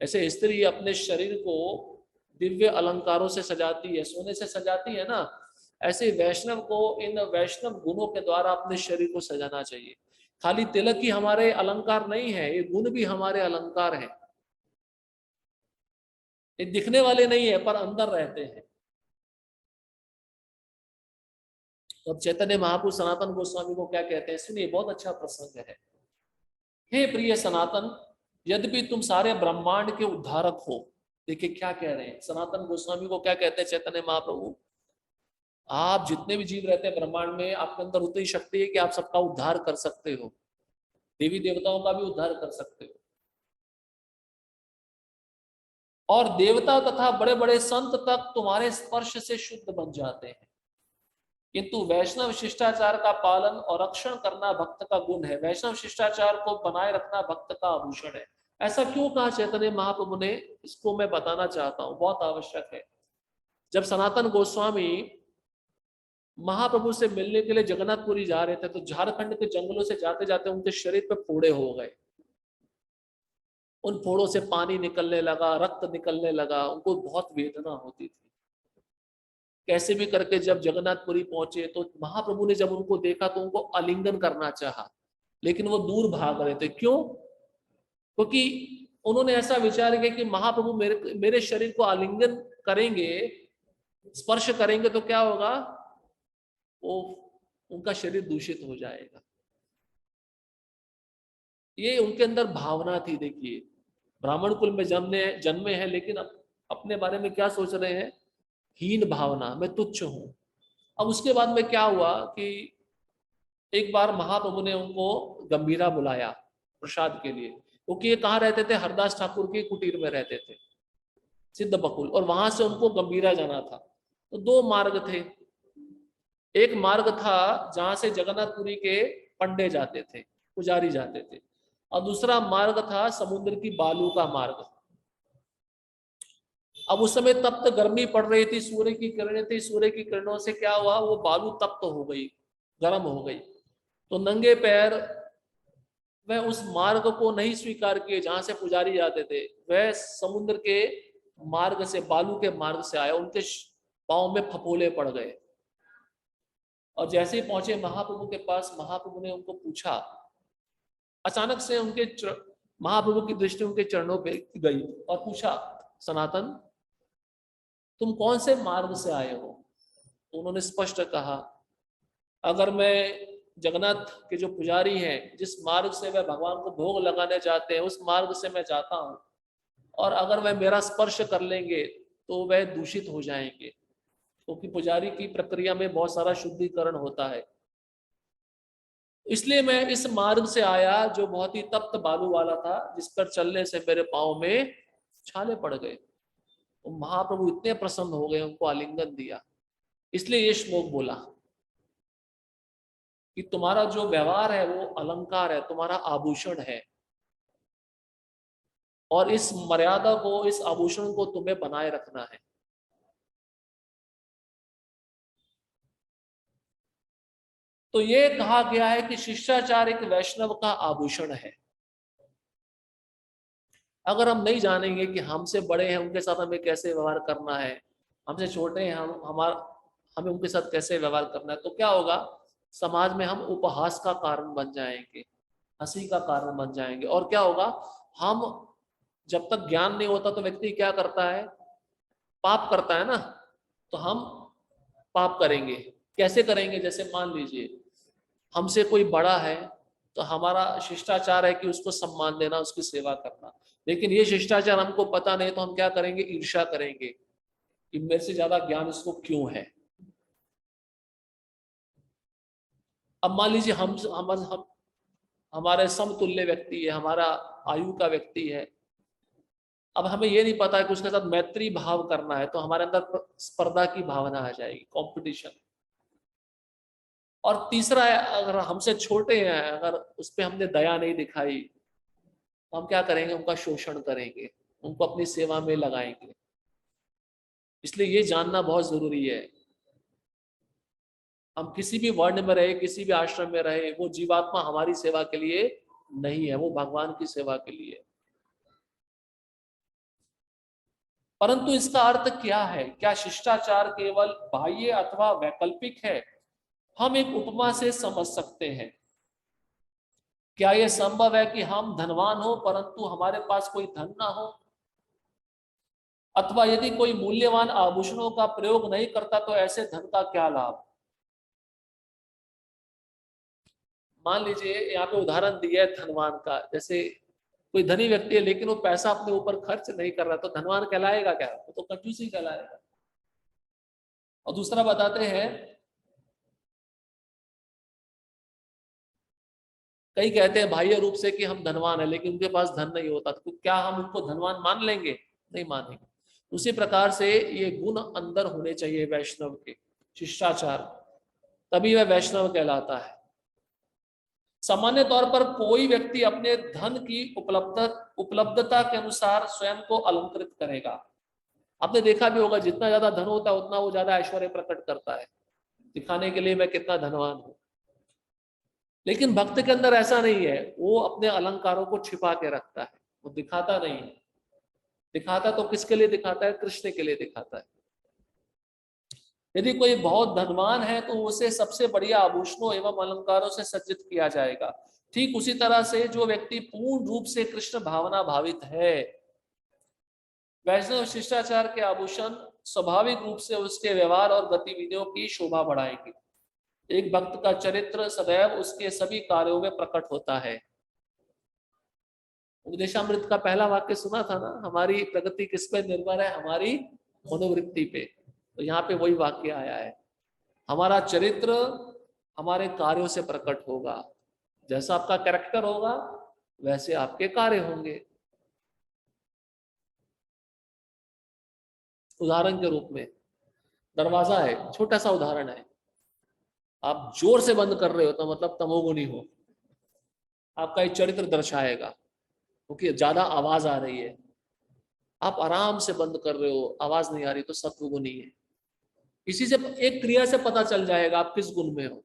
ऐसे स्त्री अपने शरीर को दिव्य अलंकारों से सजाती है, सोने से सजाती है ना, ऐसे वैष्णव को इन वैष्णव गुणों के द्वारा अपने शरीर को सजाना चाहिए। खाली तिलक ही हमारे अलंकार नहीं है, ये गुण भी हमारे अलंकार हैं। ये दिखने वाले नहीं है पर अंदर रहते हैं। तो अब चैतन्य महाप्रभु सनातन गोस्वामी को क्या कहते हैं, सुनिए, बहुत अच्छा प्रसंग है। हे प्रिय सनातन, यद्यपि तुम सारे ब्रह्मांड के उद्धारक हो, देखिए क्या कह रहे हैं सनातन गोस्वामी को, क्या कहते हैं चैतन्य महाप्रभु, आप जितने भी जीव रहते हैं ब्रह्मांड में, आपके अंदर उतनी शक्ति है कि आप सबका उद्धार कर सकते हो, देवी देवताओं का भी उद्धार कर सकते हो, और देवता तथा बड़े बड़े संत तक तुम्हारे स्पर्श से शुद्ध बन जाते हैं। किंतु वैष्णव शिष्टाचार का पालन और रक्षण करना भक्त का गुण है, वैष्णव शिष्टाचार को बनाए रखना भक्त का आभूषण है। ऐसा क्यों कहा चैतन्य महाप्रभु ने, इसको मैं बताना चाहता हूं, बहुत आवश्यक है। जब सनातन गोस्वामी महाप्रभु से मिलने के लिए जगन्नाथपुरी जा रहे थे तो झारखंड के जंगलों से जाते जाते उनके शरीर पे फोड़े हो गए, उन फोड़ों से पानी निकलने लगा, रक्त निकलने लगा, उनको बहुत वेदना होती थी। कैसे भी करके जब जगन्नाथपुरी पहुंचे तो महाप्रभु ने जब उनको देखा तो उनको आलिंगन करना चाहा, लेकिन वो दूर भाग रहे थे। क्यों? क्योंकि उन्होंने ऐसा विचार किया कि महाप्रभु मेरे शरीर को आलिंगन करेंगे, स्पर्श करेंगे तो क्या होगा, वो उनका शरीर दूषित हो जाएगा। ये उनके अंदर भावना थी। देखिए ब्राह्मण कुल में जन्मे हैं लेकिन अपने बारे में क्या सोच रहे हैं, हीन भावना, मैं तुच्छ हूं। अब उसके बाद में क्या हुआ कि एक बार महाप्रभु ने उनको गंभीरा बुलाया प्रसाद के लिए, क्योंकि ये कहाँ रहते थे, हरदास ठाकुर के कुटीर में रहते थे सिद्ध बकुल, और वहां से उनको गंभीरा जाना था। तो दो मार्ग थे, एक मार्ग था जहां से जगन्नाथपुरी के पंडे जाते थे, पुजारी जाते थे, और दूसरा मार्ग था समुद्र की बालू का मार्ग। अब उस समय तप्त गर्मी पड़ रही थी, सूर्य की किरणें थी, सूर्य की किरणों से क्या हुआ, वो बालू तप्त हो गई, गर्म हो गई। तो नंगे पैर वह उस मार्ग को नहीं स्वीकार किए जहां से पुजारी जाते थे, वह समुद्र के मार्ग से, बालू के मार्ग से आया, उनके पांव में फफोले पड़ गए। और जैसे ही पहुंचे महाप्रभु के पास, महाप्रभु ने उनको पूछा, अचानक से महाप्रभु की दृष्टि उनके चरणों पे गई और पूछा, सनातन तुम कौन से मार्ग से आए हो? तो उन्होंने स्पष्ट कहा, अगर मैं जगन्नाथ के जो पुजारी हैं, जिस मार्ग से वह भगवान को भोग लगाने जाते हैं, उस मार्ग से मैं जाता हूं, और अगर वह मेरा स्पर्श कर लेंगे तो वह दूषित हो जाएंगे, क्योंकि पुजारी की प्रक्रिया में बहुत सारा शुद्धिकरण होता है। इसलिए मैं इस मार्ग से आया जो बहुत ही तप्त बालू वाला था, जिस पर चलने से मेरे पांव में छाले पड़ गए। तो महाप्रभु इतने प्रसन्न हो गए, उनको आलिंगन दिया। इसलिए ये श्लोक बोला कि तुम्हारा जो व्यवहार है वो अलंकार है, तुम्हारा आभूषण है, और इस मर्यादा को, इस आभूषण को तुम्हें बनाए रखना है। तो ये कहा गया है कि शिष्टाचार एक वैष्णव का आभूषण है। अगर हम नहीं जानेंगे कि हमसे बड़े हैं उनके साथ हमें कैसे व्यवहार करना है, हमसे छोटे हैं हमें उनके साथ कैसे व्यवहार करना है, तो क्या होगा, समाज में हम उपहास का कारण बन जाएंगे, हंसी का कारण बन जाएंगे। और क्या होगा, हम जब तक ज्ञान नहीं होता तो व्यक्ति क्या करता है, पाप करता है ना, तो हम पाप करेंगे। कैसे करेंगे, जैसे मान लीजिए हमसे कोई बड़ा है तो हमारा शिष्टाचार है कि उसको सम्मान देना, उसकी सेवा करना। लेकिन ये शिष्टाचार हमको पता नहीं तो हम क्या करेंगे, ईर्ष्या करेंगे कि मेरे से ज्यादा ज्ञान इसको क्यों है। अब मान लीजिए हम हमारे समतुल्य व्यक्ति है, हमारा आयु का व्यक्ति है, अब हमें ये नहीं पता है कि उसके साथ मैत्री भाव करना है, तो हमारे अंदर स्पर्धा की भावना आ जाएगी, कंपटीशन। और तीसरा है, अगर हमसे छोटे हैं, अगर उस पर हमने दया नहीं दिखाई तो हम क्या करेंगे, उनका शोषण करेंगे, उनको अपनी सेवा में लगाएंगे। इसलिए ये जानना बहुत जरूरी है। हम किसी भी वर्ण में रहे, किसी भी आश्रम में रहे, वो जीवात्मा हमारी सेवा के लिए नहीं है, वो भगवान की सेवा के लिए। परंतु इसका अर्थ क्या है, क्या शिष्टाचार केवल बाह्य अथवा वैकल्पिक है, हम एक उपमा से समझ सकते हैं। क्या यह संभव है कि हम धनवान हो परंतु हमारे पास कोई धन ना हो, अथवा यदि कोई मूल्यवान आभूषणों का प्रयोग नहीं करता तो ऐसे धन का क्या लाभ। मान लीजिए यहाँ पे उदाहरण दिया है धनवान का, जैसे कोई धनी व्यक्ति है लेकिन वो पैसा अपने ऊपर खर्च नहीं कर रहा, तो धनवान कहलाएगा क्या, वो तो कंजूस ही कहलाएगा। और दूसरा बताते हैं, कई कहते हैं बाह्य रूप से कि हम धनवान है लेकिन उनके पास धन नहीं होता, तो क्या हम उनको धनवान मान लेंगे, नहीं मानेंगे। उसी प्रकार से ये गुण अंदर होने चाहिए वैष्णव के, शिष्टाचार, तभी वह वैष्णव कहलाता है। सामान्य तौर पर कोई व्यक्ति अपने धन की उपलब्धता के अनुसार स्वयं को अलंकृत करेगा। आपने देखा भी होगा, जितना ज्यादा धन होता है उतना वो ज्यादा ऐश्वर्य प्रकट करता है, दिखाने के लिए मैं कितना धनवान हूं। लेकिन भक्त के अंदर ऐसा नहीं है, वो अपने अलंकारों को छिपा के रखता है, वो दिखाता नहीं है। दिखाता तो किसके लिए दिखाता है, कृष्ण के लिए दिखाता है। यदि कोई बहुत धनवान है तो उसे सबसे बढ़िया आभूषणों एवं अलंकारों से सज्जित किया जाएगा। ठीक उसी तरह से जो व्यक्ति पूर्ण रूप से कृष्ण भावना भावित है, वैष्णव शिष्टाचार के आभूषण स्वाभाविक रूप से उसके व्यवहार और गतिविधियों की शोभा बढ़ाएंगे। एक भक्त का चरित्र सदैव उसके सभी कार्यों में प्रकट होता है। उपदेशामृत का पहला वाक्य सुना था ना, हमारी प्रगति किस पे निर्भर है, हमारी मनोवृत्ति पे। तो यहाँ पे वही वाक्य आया है, हमारा चरित्र हमारे कार्यों से प्रकट होगा। जैसा आपका कैरेक्टर होगा वैसे आपके कार्य होंगे। उदाहरण के रूप में दरवाजा है, छोटा सा उदाहरण है, आप जोर से बंद कर रहे हो तो मतलब तमोगुणी हो, आपका एक चरित्र दर्शाएगा, क्योंकि ज्यादा आवाज आ रही है। आप आराम से बंद कर रहे हो, आवाज नहीं आ रही, तो सत्वगुणी है। इसी से एक क्रिया से पता चल जाएगा आप किस गुण में हो।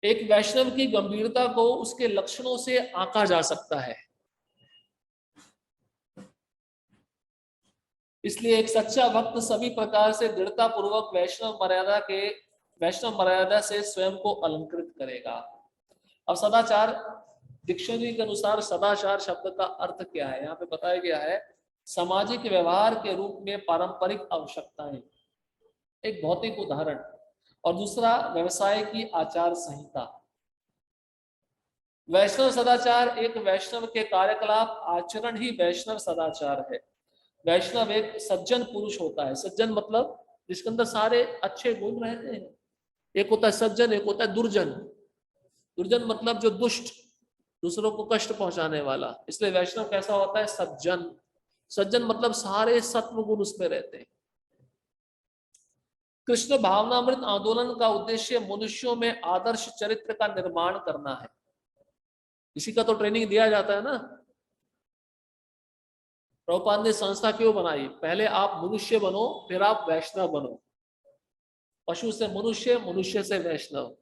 एक वैष्णव की गंभीरता को उसके लक्षणों से आंका जा सकता है। इसलिए एक सच्चा भक्त सभी प्रकार से दृढ़ता पूर्वक वैष्णव मर्यादा से स्वयं को अलंकृत करेगा। अब सदाचार, डिक्शनरी के अनुसार सदाचार शब्द का अर्थ क्या है, यहाँ पे बताया गया है, सामाजिक व्यवहार के रूप में पारंपरिक आवश्यकताएं, एक भौतिक उदाहरण, और दूसरा व्यवसाय की आचार संहिता। वैष्णव सदाचार एक वैष्णव के कार्यकलाप आचरण ही वैष्णव सदाचार है। वैष्णव एक सज्जन पुरुष होता है, सज्जन मतलब जिसके अंदर सारे अच्छे गुण रहते हैं। एक होता है सज्जन, एक होता है दुर्जन। दुर्जन मतलब जो दुष्ट, दूसरों को कष्ट पहुंचाने वाला। इसलिए वैष्णव कैसा होता है, सज्जन। सज्जन मतलब सारे सत्व गुण उसमें रहते हैं। कृष्ण भावनामृत आंदोलन का उद्देश्य मनुष्यों में आदर्श चरित्र का निर्माण करना है। इसी का तो ट्रेनिंग दिया जाता है ना। प्रभुपाद ने संस्था क्यों बनाई, पहले आप मनुष्य बनो फिर आप वैष्णव बनो। पशु से मनुष्य, मनुष्य से वैष्णव।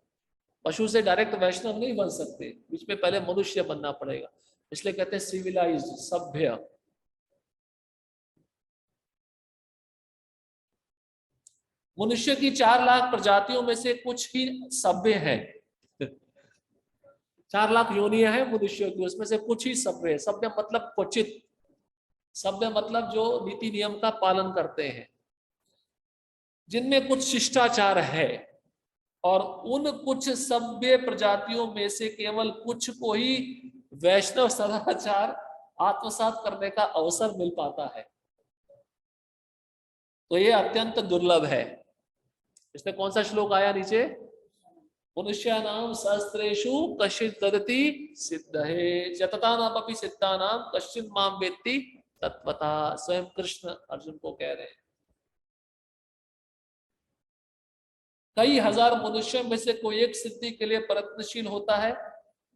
पशु से डायरेक्ट वैष्णव नहीं बन सकते, बीच में पहले मनुष्य बनना पड़ेगा, इसलिए कहते हैं सिविलाइज्ड, सभ्य। मनुष्य की 4 लाख प्रजातियों में से कुछ ही सभ्य है। 4 लाख योनियां हैं मनुष्यों की, उसमें से कुछ ही सभ्य है। सभ्य मतलब क्वचित, सभ्य मतलब जो नीति नियम का पालन करते हैं, जिनमें कुछ शिष्टाचार है। और उन कुछ सभ्य प्रजातियों में से केवल कुछ को ही वैष्णव सदाचार आत्मसात करने का अवसर मिल पाता है। तो ये अत्यंत दुर्लभ है। इसमें कौन सा श्लोक आया नीचे? मनुष्यानाम सहस्त्रेषु कश्चित् तदति सिद्धये शततानामपि सिद्धानां कश्चित् मां वेत्ति तत्वता। स्वयं कृष्ण अर्जुन को कह रहे हैं, कई हजार मनुष्यों में से कोई एक सिद्धि के लिए प्रयत्नशील होता है,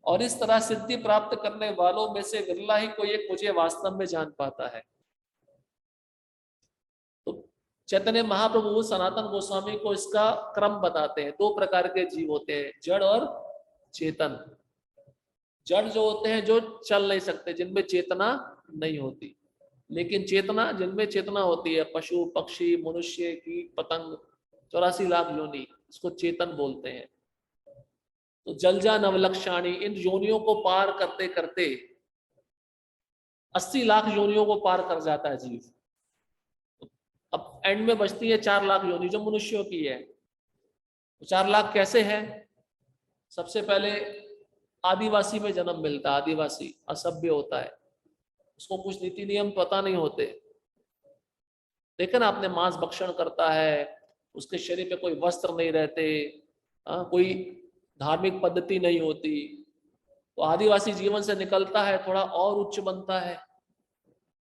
और इस तरह सिद्धि प्राप्त करने वालों में से विरला ही कोई एक मुझे वास्तव में जान पाता है। तो चैतन्य महाप्रभु सनातन गोस्वामी को इसका क्रम बताते हैं। 2 प्रकार के जीव होते हैं, जड़ और चेतन। जड़ जो होते हैं जो चल नहीं सकते, जिनमें चेतना नहीं होती, लेकिन चेतना, जिनमें चेतना होती है, पशु पक्षी मनुष्य कीट पतंग, 84 लाख योनि, इसको चेतन बोलते हैं। तो जलजा नवलक्षाणी, इन योनियों को पार करते करते 80 लाख योनियों को पार कर जाता है जीव। अब एंड में बचती है 4 लाख योनि जो मनुष्यों की है। तो 4 लाख कैसे है? सबसे पहले आदिवासी में जन्म मिलता है, आदिवासी असभ्य होता है, उसको कुछ नीति नियम पता नहीं होते। देखा ना आपने, मांस भक्षण करता है, उसके शरीर पे कोई वस्त्र नहीं रहते, कोई धार्मिक पद्धति नहीं होती। तो आदिवासी जीवन से निकलता है, थोड़ा और उच्च बनता है,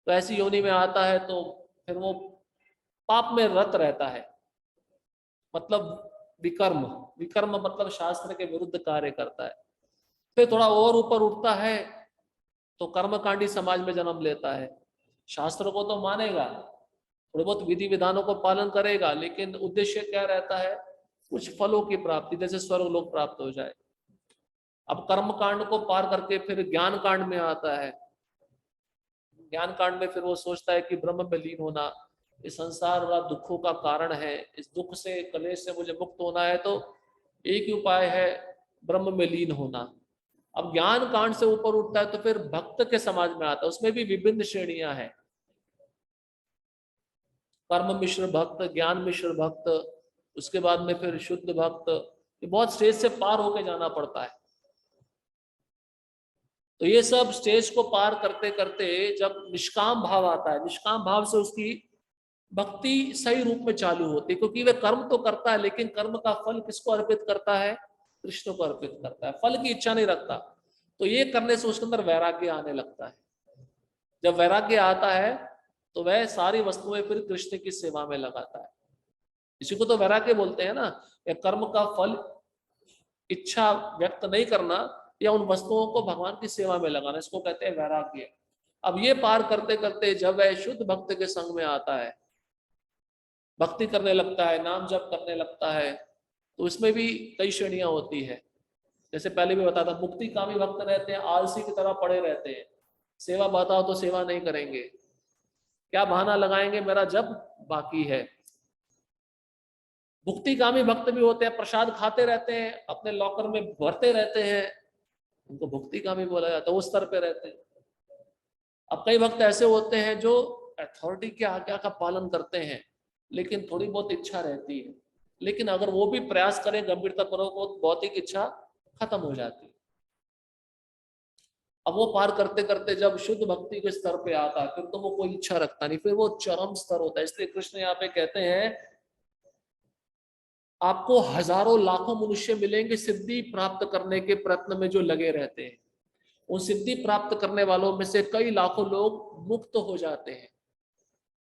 तो ऐसी योनि में आता है, तो फिर वो पाप में रत रहता है, मतलब विकर्म। विकर्म मतलब शास्त्र के विरुद्ध कार्य करता है। फिर थोड़ा और ऊपर उठता है तो कर्मकांडी समाज में जन्म लेता है। शास्त्र को तो मानेगा, थोड़े बहुत विधि विधानों को पालन करेगा, लेकिन उद्देश्य क्या रहता है? कुछ फलों की प्राप्ति, जैसे स्वर्ग लोक प्राप्त हो जाए। अब कर्म कांड को पार करके फिर ज्ञान कांड में आता है। ज्ञान कांड में फिर वो सोचता है कि ब्रह्म में लीन होना इस संसार व दुखों का कारण है, इस दुख से, कलेश से मुझे मुक्त होना है, तो एक ही उपाय है, ब्रह्म में लीन होना। अब ज्ञान कांड से ऊपर उठता है तो फिर भक्त के समाज में आता है। उसमें भी विभिन्न श्रेणियां हैं, कर्म मिश्र भक्त, ज्ञान मिश्र भक्त, उसके बाद में फिर शुद्ध भक्त। ये बहुत स्टेज से पार होके जाना पड़ता है। तो ये सब स्टेज को पार करते करते जब निष्काम भाव आता है, निष्काम भाव से उसकी भक्ति सही रूप में चालू होती है, क्योंकि वह कर्म तो करता है, लेकिन कर्म का फल किसको अर्पित करता है? कृष्ण को अर्पित करता है, फल की इच्छा नहीं रखता। तो ये करने से उसके अंदर वैराग्य आने लगता है। जब वैराग्य आता है तो वह सारी वस्तुएं फिर कृष्ण की सेवा में लगाता है। इसी को तो वैराग्य बोलते हैं ना, या कर्म का फल इच्छा व्यक्त नहीं करना, या उन वस्तुओं को भगवान की सेवा में लगाना, इसको कहते हैं वैराग्य। अब ये पार करते करते जब वह शुद्ध भक्त के संग में आता है, भक्ति करने लगता है, नाम जप करने लगता है, तो इसमें भी कई श्रेणियां होती है। जैसे पहले भी बताया था, मुक्ति कामी भक्त रहते हैं, आलसी की तरह पड़े रहते हैं, सेवा बताओ तो सेवा नहीं करेंगे, क्या बहाना लगाएंगे, मेरा जप बाकी है। भुक्तिकामी भक्त भी होते हैं, प्रसाद खाते रहते हैं, अपने लॉकर में भरते रहते हैं, उनको भुक्तिकामी बोला जाता है, उस स्तर पे रहते हैं। अब कई भक्त ऐसे होते हैं जो अथॉरिटी की आज्ञा का पालन करते हैं, लेकिन थोड़ी बहुत इच्छा रहती है, लेकिन अगर वो भी प्रयास करें गंभीरता पूर्वक, वो भौतिक इच्छा खत्म हो जाती है। अब वो पार करते करते जब शुद्ध भक्ति के स्तर पे आता है, फिर तो वो कोई इच्छा रखता नहीं, फिर वो चरम स्तर होता है। इसलिए कृष्ण यहाँ पे कहते हैं, आपको हजारों लाखों मनुष्य मिलेंगे सिद्धि प्राप्त करने के प्रयत्न में जो लगे रहते हैं। उन सिद्धि प्राप्त करने वालों में से कई लाखों लोग मुक्त हो जाते हैं,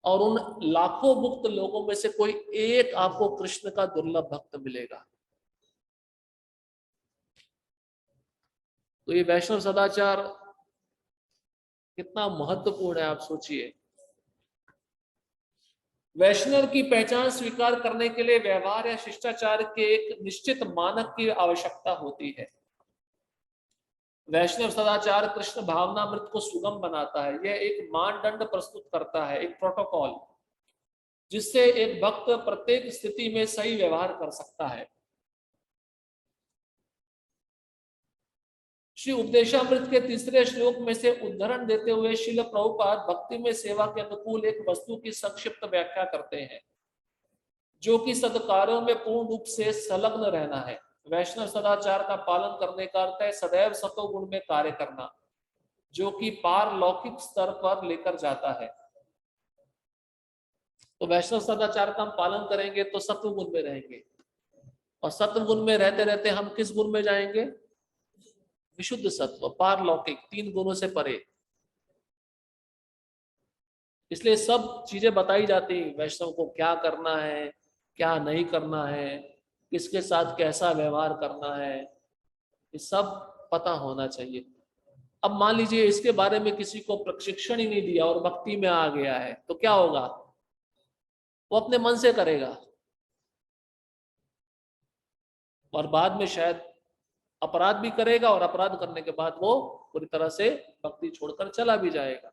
और उन लाखों मुक्त लोगों में से कोई एक आपको कृष्ण का दुर्लभ भक्त मिलेगा। तो ये वैष्णव सदाचार कितना महत्वपूर्ण है, आप सोचिए। वैष्णव की पहचान स्वीकार करने के लिए व्यवहार या शिष्टाचार के एक निश्चित मानक की आवश्यकता होती है। वैष्णव सदाचार कृष्ण भावनामृत को सुगम बनाता है। यह एक मानदंड प्रस्तुत करता है, एक प्रोटोकॉल, जिससे एक भक्त प्रत्येक स्थिति में सही व्यवहार कर सकता है। श्री उपदेशामृत के तीसरे श्लोक में से उद्धरण देते हुए श्रील प्रभुपाद भक्ति में सेवा के अनुकूल एक वस्तु की संक्षिप्त व्याख्या करते हैं, जो कि सद्कार्यों में पूर्ण रूप से संलग्न रहना है। वैष्णव सदाचार का पालन करने का अर्थ है सदैव सतोगुण में कार्य करना, जो कि पारलौकिक स्तर पर लेकर जाता है। तो वैष्णव सदाचार का हम पालन करेंगे तो सत्व गुण में रहेंगे, और सत्व गुण में रहते रहते हम किस गुण में जाएंगे? विशुद्ध सत्व, पारलौकिक, 3 गुणों से परे। इसलिए सब चीजें बताई जाती हैं, वैष्णव को क्या करना है, क्या नहीं करना है, किसके साथ कैसा व्यवहार करना है, ये सब पता होना चाहिए। अब मान लीजिए इसके बारे में किसी को प्रशिक्षण ही नहीं दिया और भक्ति में आ गया है, तो क्या होगा? वो अपने मन से करेगा और बाद में शायद अपराध भी करेगा, और अपराध करने के बाद वो पूरी तरह से भक्ति छोड़कर चला भी जाएगा।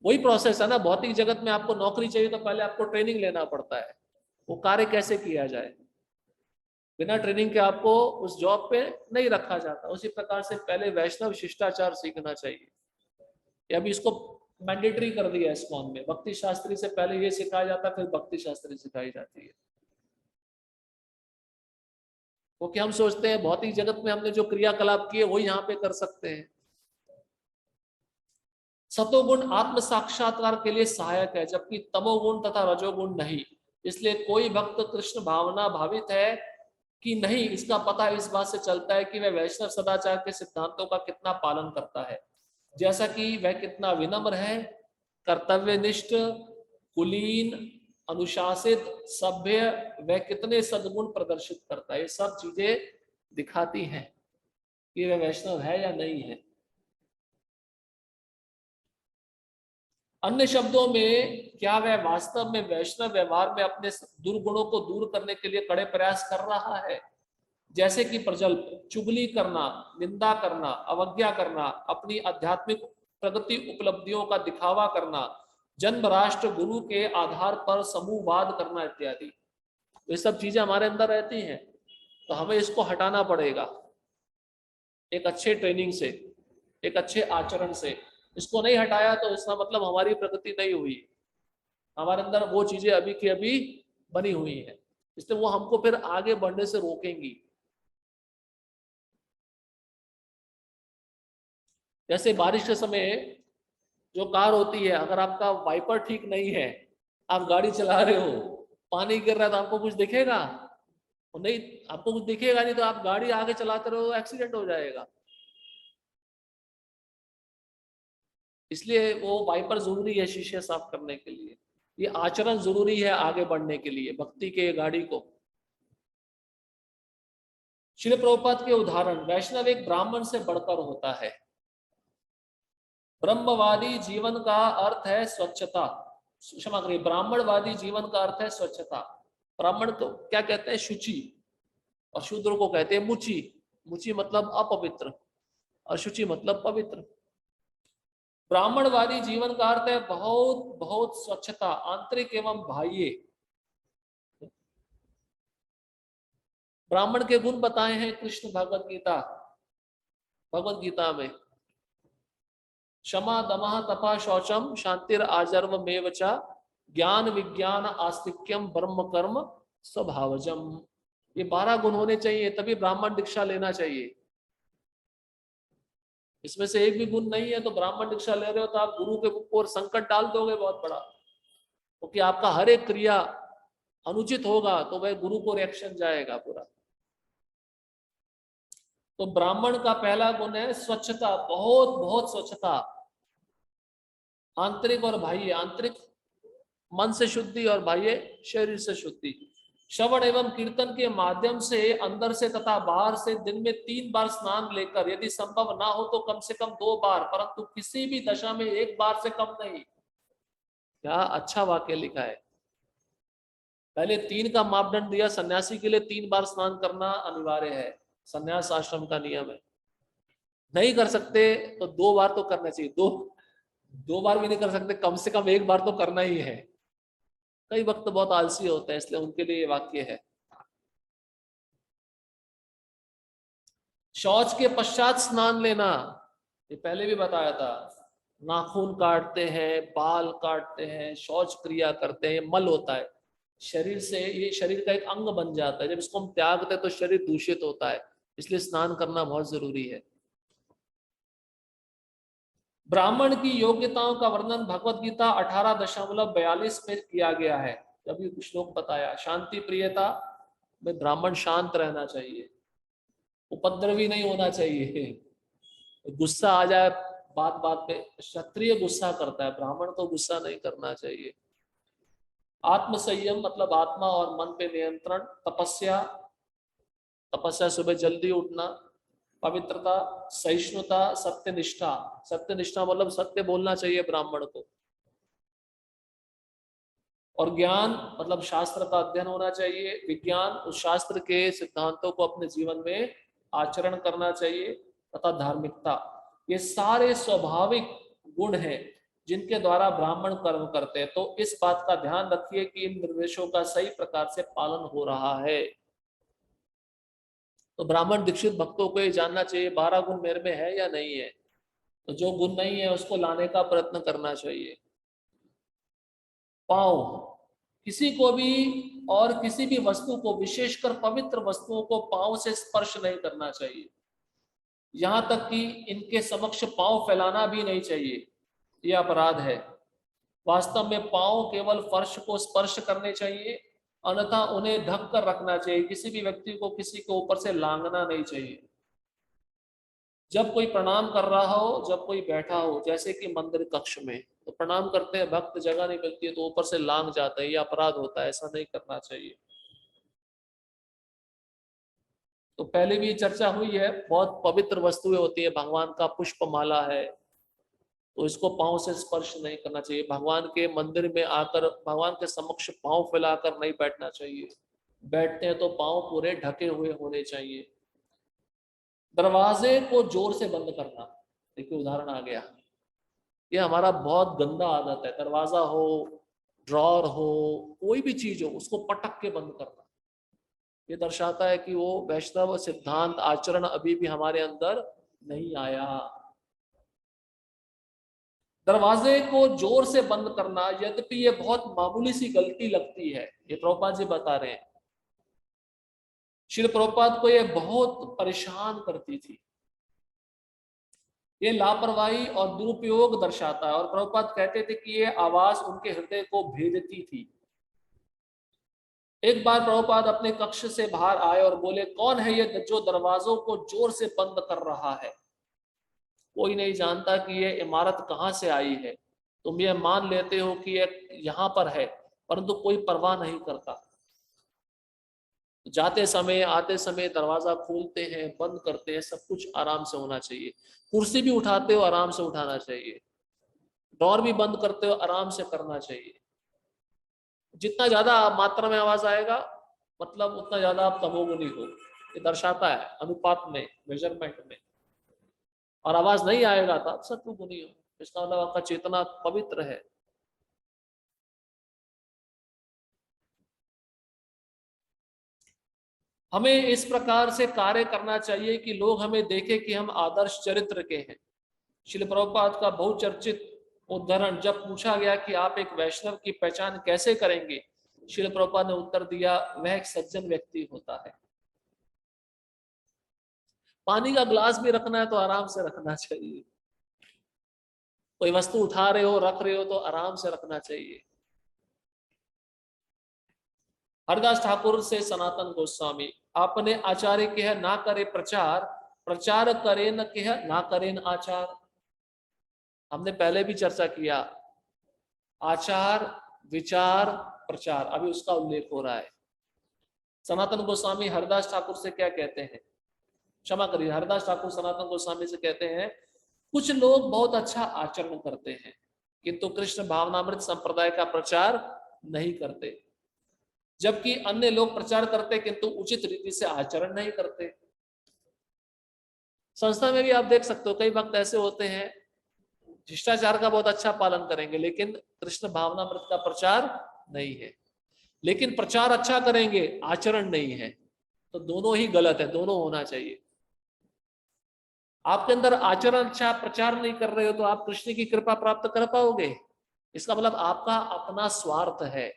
वही प्रोसेस है ना, भौतिक जगत में आपको नौकरी चाहिए तो पहले आपको ट्रेनिंग लेना पड़ता है, वो कार्य कैसे किया जाए। बिना ट्रेनिंग के आपको उस जॉब पे नहीं रखा जाता। उसी प्रकार से पहले वैष्णव शिष्टाचार सीखना चाहिए। अभी इसको मैंडेटरी कर दिया इस्कॉन में, भक्ति शास्त्री से पहले ये सिखाया जाता है, फिर भक्ति शास्त्री सिखाई जाती है। क्योंकि हम सोचते हैं भौतिक जगत में हमने जो क्रियाकलाप किए वही यहाँ पे कर सकते हैं। सतोगुण आत्म साक्षात्कार के लिए सहायक है, जबकि तमोगुण तथा रजोगुण नहीं। इसलिए कोई भक्त कृष्ण भावना भावित है कि नहीं, इसका पता इस बात से चलता है कि वह वैष्णव सदाचार के सिद्धांतों का कितना पालन करता है, जैसा कि वह कितना विनम्र है, कर्तव्यनिष्ठ, कुलीन, अनुशासित, सभ्य, वह कितने सद्गुण प्रदर्शित करता है। ये सब चीजें दिखाती हैं कि वह वैष्णव है या नहीं है। अन्य शब्दों में, क्या वह वास्तव में वैष्णव व्यवहार में अपने दुर्गुणों को दूर करने के लिए कड़े प्रयास कर रहा है, जैसे कि प्रजल्प, चुगली करना, निंदा करना, अवज्ञा करना, अपनी आध्यात्मिक प्रगति उपलब्धियों का दिखावा करना, जन्म राष्ट्र गुरु के आधार पर समूहवाद करना इत्यादि। ये सब चीजें हमारे अंदर रहती हैं, तो हमें इसको हटाना पड़ेगा एक अच्छे ट्रेनिंग से, एक अच्छे आचरण से। इसको नहीं हटाया तो इसका मतलब हमारी प्रगति नहीं हुई, हमारे अंदर वो चीजें अभी की अभी बनी हुई है, इसलिए वो हमको फिर आगे बढ़ने से रोकेंगी। जैसे बारिश के समय जो कार होती है, अगर आपका वाइपर ठीक नहीं है, आप गाड़ी चला रहे हो, पानी गिर रहा है, तो आपको कुछ दिखेगा? नहीं, आपको कुछ दिखेगा नहीं, तो आप गाड़ी आगे चलाते रहो, एक्सीडेंट हो जाएगा। इसलिए वो वाइपर जरूरी है शीशे साफ करने के लिए, ये आचरण जरूरी है आगे बढ़ने के लिए भक्ति के गाड़ी को। श्रील प्रभुपाद के उदाहरण, वैष्णव एक ब्राह्मण से बढ़कर होता है। ब्रह्मवादी जीवन का अर्थ है स्वच्छता, क्षमा करिए, ब्राह्मणवादी जीवन का अर्थ है स्वच्छता। ब्राह्मण को क्या कहते हैं? शुचि, और शूद्र को कहते हैं मुचि। मुचि मतलब अपवित्र और शुचि मतलब पवित्र। ब्राह्मणवादी जीवन का अर्थ है बहुत बहुत स्वच्छता, आंतरिक एवं बाह्य। ब्राह्मण के गुण बताए हैं कृष्ण भगवत गीता में। क्षमा, दमः, तपः, शौचम, शांतिर, आजर्व मेव च, ज्ञान, विज्ञान, आस्तिक्यम, ब्रह्म कर्म स्वभावजम। ये 12 गुण होने चाहिए, तभी ब्राह्मण दीक्षा लेना चाहिए। इसमें से एक भी गुण नहीं है तो ब्राह्मण दीक्षा ले रहे हो तो आप गुरु के ऊपर संकट डाल दोगे बहुत बड़ा, क्योंकि आपका हर एक क्रिया अनुचित होगा तो वह गुरु को रिएक्शन जाएगा पूरा। तो ब्राह्मण का पहला गुण है स्वच्छता, बहुत बहुत स्वच्छता, आंतरिक और बाह्य। आंतरिक मन से शुद्धि और बाह्य शरीर से शुद्धि। श्रवण एवं कीर्तन के माध्यम से अंदर से तथा बाहर से दिन में 3 बार स्नान लेकर, यदि संभव ना हो तो कम से कम 2 बार, परंतु किसी भी दशा में 1 बार से कम नहीं। क्या अच्छा वाक्य लिखा है। पहले 3 का मापदंड दिया, सन्यासी के लिए 3 बार स्नान करना अनिवार्य है, सन्यास आश्रम का नियम है। नहीं कर सकते तो 2 बार तो करना चाहिए। 2 बार भी नहीं कर सकते, कम से कम 1 बार तो करना ही है। कई वक्त बहुत आलसी होते हैं, इसलिए उनके लिए ये वाक्य है। शौच के पश्चात स्नान लेना, ये पहले भी बताया था। नाखून काटते हैं, बाल काटते हैं, शौच क्रिया करते हैं, मल होता है शरीर से, ये शरीर का एक अंग बन जाता है। जब इसको हम त्यागते हैं तो शरीर दूषित होता है, इसलिए स्नान करना बहुत जरूरी है। ब्राह्मण की योग्यताओं का वर्णन भगवत गीता 18.42 में किया गया है। अभी श्लोक बताया, शांति प्रियता में ब्राह्मण शांत रहना चाहिए, उपद्रवी नहीं होना चाहिए, गुस्सा आ जाए बात बात पे, क्षत्रिय गुस्सा करता है, ब्राह्मण को गुस्सा नहीं करना चाहिए। आत्म संयम मतलब आत्मा और मन पे नियंत्रण, तपस्या, तपस्या सुबह जल्दी उठना, पवित्रता, सहिष्णुता, सत्यनिष्ठा, सत्यनिष्ठा मतलब सत्य बोलना चाहिए ब्राह्मण को, और ज्ञान मतलब शास्त्र का अध्ययन होना चाहिए, विज्ञान उस शास्त्र के सिद्धांतों को अपने जीवन में आचरण करना चाहिए, तथा धार्मिकता, ये सारे स्वाभाविक गुण हैं जिनके द्वारा ब्राह्मण कर्म करते हैं। तो इस बात का ध्यान रखिए कि इन निर्देशों का सही प्रकार से पालन हो रहा है। तो ब्राह्मण दीक्षित भक्तों को ये जानना चाहिए 12 गुण मेरे में है या नहीं है, तो जो गुण नहीं है उसको लाने का प्रयत्न करना चाहिए। पांव, किसी को भी और किसी भी वस्तु को, विशेषकर पवित्र वस्तुओं को पांव से स्पर्श नहीं करना चाहिए, यहां तक कि इनके समक्ष पांव फैलाना भी नहीं चाहिए, यह अपराध है। वास्तव में पांव केवल फर्श को स्पर्श करने चाहिए, अन्यथा उन्हें ढक कर रखना चाहिए। किसी भी व्यक्ति को किसी के ऊपर से लांघना नहीं चाहिए। जब कोई प्रणाम कर रहा हो, जब कोई बैठा हो, जैसे कि मंदिर कक्ष में, तो प्रणाम करते हैं, भक्त जगह नहीं मिलती है तो ऊपर से लांघ जाता है, यह अपराध होता है, ऐसा नहीं करना चाहिए। तो पहले भी चर्चा हुई है, बहुत पवित्र वस्तुएं होती है, भगवान का पुष्प माला है, तो इसको पांव से स्पर्श नहीं करना चाहिए। भगवान के मंदिर में आकर भगवान के समक्ष पांव फैलाकर नहीं बैठना चाहिए, बैठते हैं तो पांव पूरे ढके हुए होने चाहिए। दरवाजे को जोर से बंद करना, देखिए उदाहरण आ गया, ये हमारा बहुत गंदा आदत है। दरवाजा हो, ड्रॉर हो, कोई भी चीज हो, उसको पटक के बंद करना, ये दर्शाता है कि वो वैष्णव सिद्धांत आचरण अभी भी हमारे अंदर नहीं आया। दरवाजे को जोर से बंद करना, यद्यपि ये बहुत मामूली सी गलती लगती है, ये प्रभुपाद जी बता रहे हैं, श्रील प्रभुपाद को ये बहुत परेशान करती थी, ये लापरवाही और दुरुपयोग दर्शाता है। और प्रभुपाद कहते थे कि ये आवाज उनके हृदय को भेदती थी। एक बार प्रभुपाद अपने कक्ष से बाहर आए और बोले, कौन है ये जो दरवाजों को जोर से बंद कर रहा है? कोई नहीं जानता कि ये इमारत कहां से आई है, तुम ये मान लेते हो कि ये यहां पर है, परंतु कोई परवाह नहीं करता। जाते समय आते समय दरवाजा खोलते हैं, बंद करते हैं, सब कुछ आराम से होना चाहिए। कुर्सी भी उठाते हो आराम से उठाना चाहिए, डोर भी बंद करते हो आराम से करना चाहिए। जितना ज्यादा मात्रा में आवाज आएगा मतलब उतना ज्यादा आप तमोगुनी हो, ये दर्शाता है अनुपात में, मेजरमेंट में। और आवाज नहीं आएगा तो आप सत्वगुनी हो, इसका मतलब आपका चेतना पवित्र है। हमें इस प्रकार से कार्य करना चाहिए कि लोग हमें देखें कि हम आदर्श चरित्र के हैं। श्रील प्रभुपाद का बहुचर्चित उदाहरण, जब पूछा गया कि आप एक वैष्णव की पहचान कैसे करेंगे, श्रील प्रभुपाद ने उत्तर दिया, वह एक सज्जन व्यक्ति होता है। पानी का ग्लास भी रखना है तो आराम से रखना चाहिए, कोई वस्तु उठा रहे हो, रख रहे हो तो आराम से रखना चाहिए। हरदास ठाकुर से सनातन गोस्वामी, आपने आचार्य कह ना करे प्रचार, प्रचार करे न कह ना करे न आचार। हमने पहले भी चर्चा किया, आचार, विचार, प्रचार, अभी उसका उल्लेख हो रहा है। सनातन गोस्वामी हरदास ठाकुर से क्या कहते हैं, क्षमा करिए, हरदास ठाकुर सनातन गोस्वामी से कहते हैं, कुछ लोग बहुत अच्छा आचरण करते हैं किंतु कृष्ण भावनामृत संप्रदाय का प्रचार नहीं करते, जबकि अन्य लोग प्रचार करते किंतु उचित रीति से आचरण नहीं करते। संस्था में भी आप देख सकते हो कई भक्त ऐसे होते हैं शिष्टाचार का बहुत अच्छा पालन करेंगे लेकिन कृष्ण भावनामृत का प्रचार नहीं है, लेकिन प्रचार अच्छा करेंगे आचरण नहीं है, तो दोनों ही गलत है, दोनों होना चाहिए। आपके अंदर आचरण अच्छा, प्रचार नहीं कर रहे हो तो आप कृष्ण की कृपा प्राप्त कर पाओगे? इसका मतलब आपका अपना स्वार्थ है।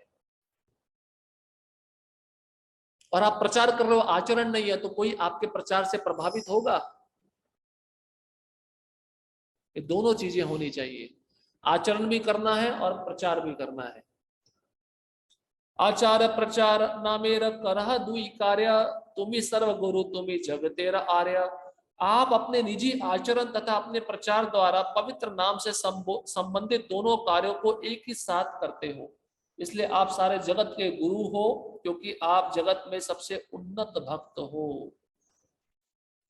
और आप प्रचार कर रहे हो आचरण नहीं है तो कोई आपके प्रचार से प्रभावित होगा? ये दोनों चीजें होनी चाहिए, आचरण भी करना है और प्रचार भी करना है। आचार प्रचार नामेर करह दुई कार्य, तुम्ही सर्व गुरु तुम्ही जग तेरा आर्य। आप अपने निजी आचरण तथा अपने प्रचार द्वारा पवित्र नाम से संबंधित दोनों कार्यों को एक ही साथ करते हो, इसलिए आप सारे जगत के गुरु हो, क्योंकि आप जगत में सबसे उन्नत भक्त हो।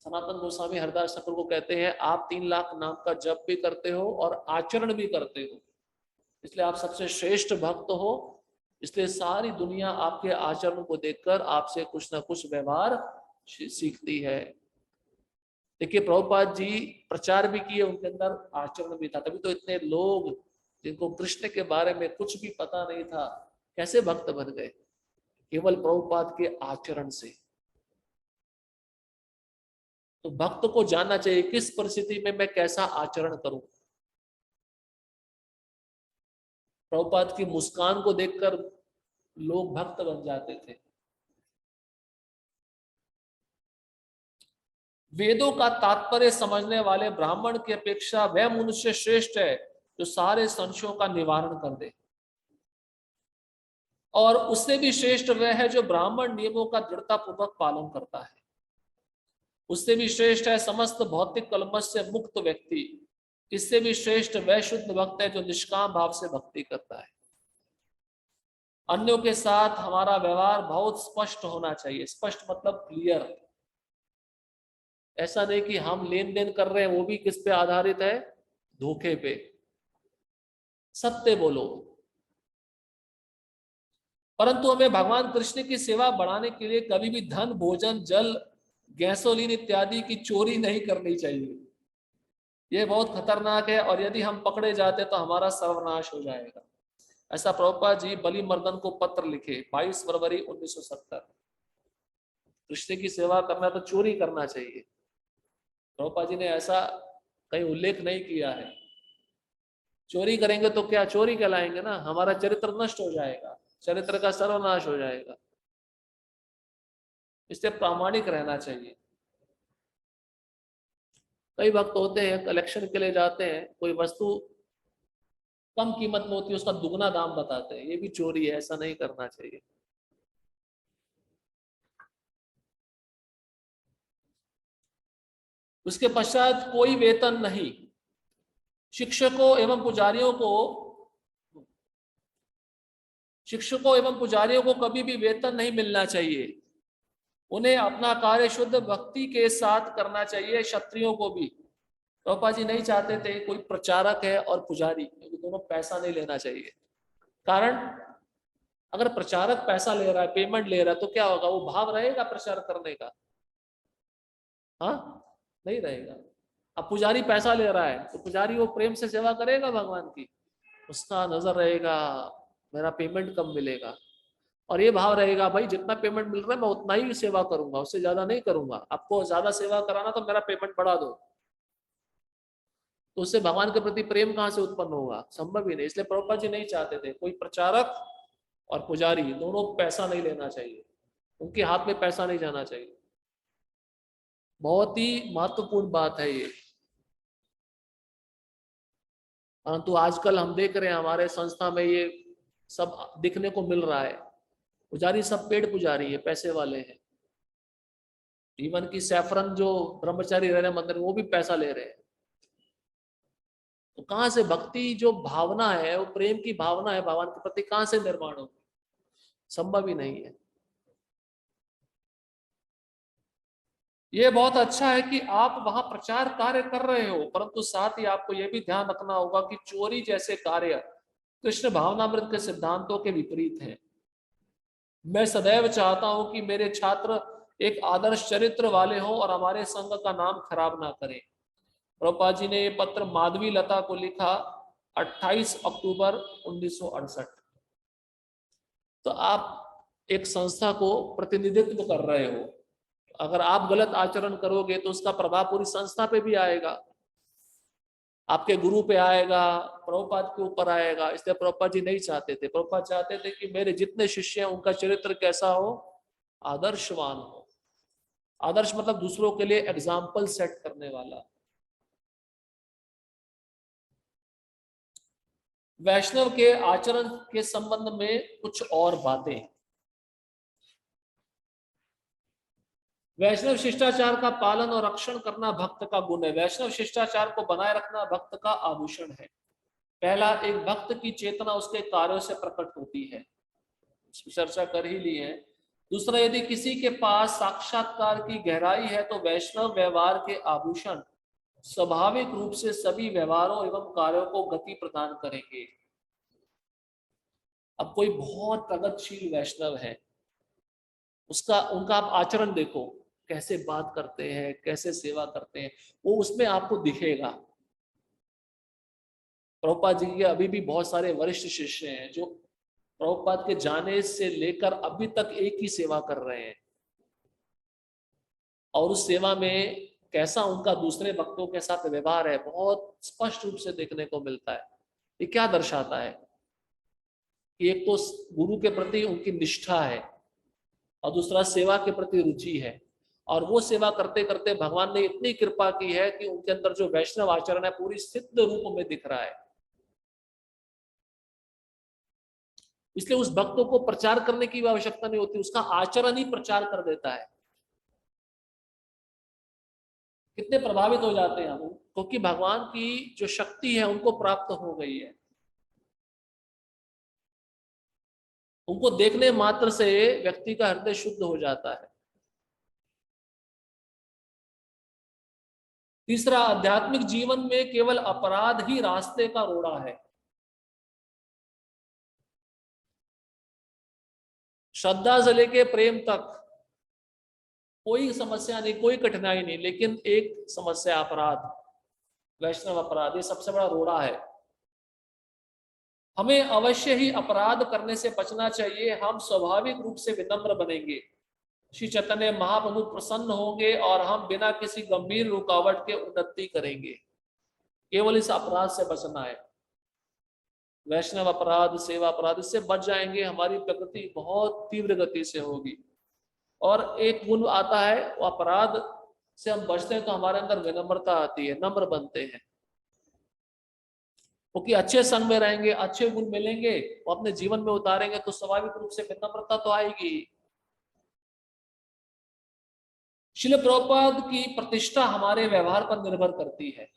सनातन गोस्वामी हरदास ठाकुर को कहते हैं आप 3 लाख नाम का जप भी करते हो और आचरण भी करते हो, इसलिए आप सबसे श्रेष्ठ भक्त हो। इसलिए सारी दुनिया आपके आचरण को देखकर आपसे कुछ ना कुछ व्यवहार सीखती है। देखिए प्रभुपाद जी प्रचार भी किए, उनके अंदर आचरण भी था, तभी तो इतने लोग जिनको कृष्ण के बारे में कुछ भी पता नहीं था कैसे भक्त बन गए, केवल प्रभुपाद के आचरण से। तो भक्त को जानना चाहिए किस परिस्थिति में मैं कैसा आचरण करूं। प्रभुपाद की मुस्कान को देखकर लोग भक्त बन जाते थे। वेदों का तात्पर्य समझने वाले ब्राह्मण की अपेक्षा वह मनुष्य श्रेष्ठ है जो सारे संशयों का निवारण कर दे, और उससे भी श्रेष्ठ वह है जो ब्राह्मण नियमों का दृढ़ता पूर्वक पालन करता है। उससे भी श्रेष्ठ है समस्त भौतिक कलमश से मुक्त व्यक्ति। इससे भी श्रेष्ठ वह शुद्ध भक्त है जो निष्काम भाव से भक्ति करता है। अन्यों के साथ हमारा व्यवहार बहुत स्पष्ट होना चाहिए। स्पष्ट मतलब क्लियर। ऐसा नहीं कि हम लेन देन कर रहे हैं वो भी किस पे आधारित है? धोखे पे। सत्य बोलो। परंतु हमें भगवान कृष्ण की सेवा बढ़ाने के लिए कभी भी धन, भोजन, जल, गैसोलीन इत्यादि की चोरी नहीं करनी चाहिए। ये बहुत खतरनाक है और यदि हम पकड़े जाते तो हमारा सर्वनाश हो जाएगा। ऐसा प्रभुपाद जी बलिमर्दन को पत्र लिखे 22 फरवरी 1970। कृष्ण की सेवा करना तो चोरी करना चाहिए। प्रभुपाद जी ने ऐसा कहीं उल्लेख नहीं किया है। चोरी करेंगे तो क्या चोरी कहलाएंगे ना, हमारा चरित्र नष्ट हो जाएगा, चरित्र का सर्वनाश हो जाएगा। इससे प्रामाणिक रहना चाहिए। कई भक्त होते हैं कलेक्शन के लिए जाते हैं, कोई वस्तु कम कीमत में होती है उसका दुगना दाम बताते हैं, ये भी चोरी है, ऐसा नहीं करना चाहिए। उसके पश्चात कोई वेतन नहीं। शिक्षकों एवं पुजारियों को कभी भी वेतन नहीं मिलना चाहिए। उन्हें अपना कार्य शुद्ध भक्ति के साथ करना चाहिए। क्षत्रियों को भी प्रभुपाद जी नहीं चाहते थे कोई प्रचारक है और पुजारी, क्योंकि दोनों पैसा नहीं लेना चाहिए। कारण अगर प्रचारक पैसा ले रहा है, पेमेंट ले रहा है, तो क्या होगा? वो भाव रहेगा प्रचार करने का? हाँ, नहीं रहेगा। अब पुजारी पैसा ले रहा है तो पुजारी वो प्रेम से सेवा करेगा भगवान की? उसका नजर रहेगा मेरा पेमेंट कम मिलेगा, और ये भाव रहेगा भाई जितना पेमेंट मिल रहा है मैं उतना ही सेवा करूंगा, उससे ज्यादा नहीं करूंगा। आपको ज्यादा सेवा कराना तो मेरा पेमेंट बढ़ा दो। तो उससे भगवान के प्रति प्रेम कहां से उत्पन्न होगा? संभव ही नहीं। इसलिए प्रभुपाद जी नहीं चाहते थे कोई प्रचारक और पुजारी दोनों पैसा नहीं लेना चाहिए, उनके हाथ में पैसा नहीं जाना चाहिए। बहुत ही महत्वपूर्ण बात है ये। परंतु आजकल हम देख रहे हैं हमारे संस्था में ये सब दिखने को मिल रहा है। पुजारी सब पेड़ पुजारी है, पैसे वाले हैं। इवन की सैफरन जो ब्रह्मचारी रह रहे हैं मंदिर, वो भी पैसा ले रहे हैं। तो कहां से भक्ति जो भावना है, वो प्रेम की भावना है भगवान के प्रति, कहां से निर्माण होगी? संभव ही नहीं है। ये बहुत अच्छा है कि आप वहां प्रचार कार्य कर रहे हो, परंतु साथ ही आपको यह भी ध्यान रखना होगा कि चोरी जैसे कार्य कृष्ण भावनामृत के सिद्धांतों के विपरीत है। मैं सदैव चाहता हूं कि मेरे छात्र एक आदर्श चरित्र वाले हों और हमारे संघ का नाम खराब ना करें। प्रभुपाद जी ने ये पत्र माधवी लता को लिखा 28 अक्टूबर 1968। तो आप एक संस्था को प्रतिनिधित्व कर रहे हो, अगर आप गलत आचरण करोगे तो उसका प्रभाव पूरी संस्था पे भी आएगा, आपके गुरु पे आएगा, प्रभुपाद के ऊपर आएगा। इसलिए प्रभुपाद जी नहीं चाहते थे, प्रभुपाद चाहते थे कि मेरे जितने शिष्य हैं उनका चरित्र कैसा हो, आदर्शवान हो। आदर्श मतलब दूसरों के लिए एग्जाम्पल सेट करने वाला। वैष्णव के आचरण के संबंध में कुछ और बातें। वैष्णव शिष्टाचार का पालन और रक्षण करना भक्त का गुण है। वैष्णव शिष्टाचार को बनाए रखना भक्त का आभूषण है। पहला, एक भक्त की चेतना उसके कार्यों से प्रकट होती है, चर्चा कर ही ली है। दूसरा, यदि किसी के पास साक्षात्कार की गहराई है तो वैष्णव व्यवहार के आभूषण स्वाभाविक रूप से सभी व्यवहारों एवं कार्यों को गति प्रदान करेंगे। अब कोई बहुत प्रगतिशील वैष्णव है, उनका आप आचरण देखो, कैसे बात करते हैं, कैसे सेवा करते हैं, वो उसमें आपको दिखेगा। प्रभुपाद जी के अभी भी बहुत सारे वरिष्ठ शिष्य हैं जो प्रभुपाद के जाने से लेकर अभी तक एक ही सेवा कर रहे हैं, और उस सेवा में कैसा उनका दूसरे भक्तों के साथ व्यवहार है बहुत स्पष्ट रूप से देखने को मिलता है। ये क्या दर्शाता है कि एक तो गुरु के प्रति उनकी निष्ठा है और दूसरा सेवा के प्रति रुचि है, और वो सेवा करते करते भगवान ने इतनी कृपा की है कि उनके अंदर जो वैष्णव आचरण है पूरी सिद्ध रूप में दिख रहा है। इसलिए उस भक्तों को प्रचार करने की आवश्यकता नहीं होती, उसका आचरण ही प्रचार कर देता है। कितने प्रभावित हो जाते हैं हम, क्योंकि भगवान की जो शक्ति है उनको प्राप्त हो गई है। उनको देखने मात्र से व्यक्ति का हृदय शुद्ध हो जाता है। तीसरा, आध्यात्मिक जीवन में केवल अपराध ही रास्ते का रोड़ा है। श्रद्धा से लेके प्रेम तक कोई समस्या नहीं, कोई कठिनाई नहीं, लेकिन एक समस्या अपराध, वैष्णव अपराध, ये सबसे बड़ा रोड़ा है। हमें अवश्य ही अपराध करने से बचना चाहिए। हम स्वाभाविक रूप से विनम्र बनेंगे, श्री चैतन्य महाप्रभु प्रसन्न होंगे और हम बिना किसी गंभीर रुकावट के उन्नति करेंगे। केवल इस अपराध से बचना है, वैष्णव अपराध, सेवा अपराध, इससे बच जाएंगे, हमारी प्रगति बहुत तीव्र गति से होगी। और एक गुण आता है, वो अपराध से हम बचते हैं तो हमारे अंदर विनम्रता आती है, नम्र बनते हैं, क्योंकि अच्छे संग में रहेंगे, अच्छे गुण मिलेंगे, वो अपने जीवन में उतारेंगे तो स्वाभाविक रूप से विनम्रता तो आएगी। श्रील प्रभुपाद की प्रतिष्ठा हमारे व्यवहार पर निर्भर करती है,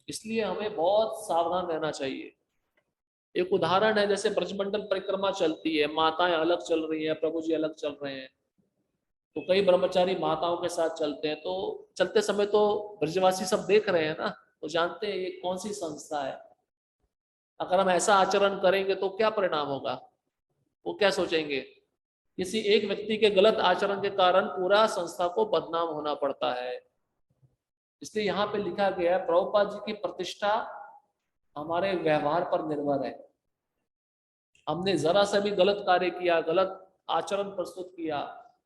इसलिए हमें बहुत सावधान रहना चाहिए। एक उदाहरण है, जैसे ब्रजमंडल परिक्रमा चलती है, माताएं अलग चल रही हैं, प्रभु जी अलग चल रहे हैं, तो कई ब्रह्मचारी माताओं के साथ चलते हैं, तो चलते समय तो ब्रजवासी सब देख रहे हैं ना, तो जानते हैं ये कौन सी संस्था है। अगर हम ऐसा आचरण करेंगे तो क्या परिणाम होगा, वो क्या सोचेंगे, किसी एक व्यक्ति के गलत आचरण के कारण पूरा संस्था को बदनाम होना पड़ता है। इसलिए यहाँ पे लिखा गया है, प्रभुपाद जी की प्रतिष्ठा हमारे व्यवहार पर निर्भर है। हमने जरा सा भी गलत कार्य किया, गलत आचरण प्रस्तुत किया,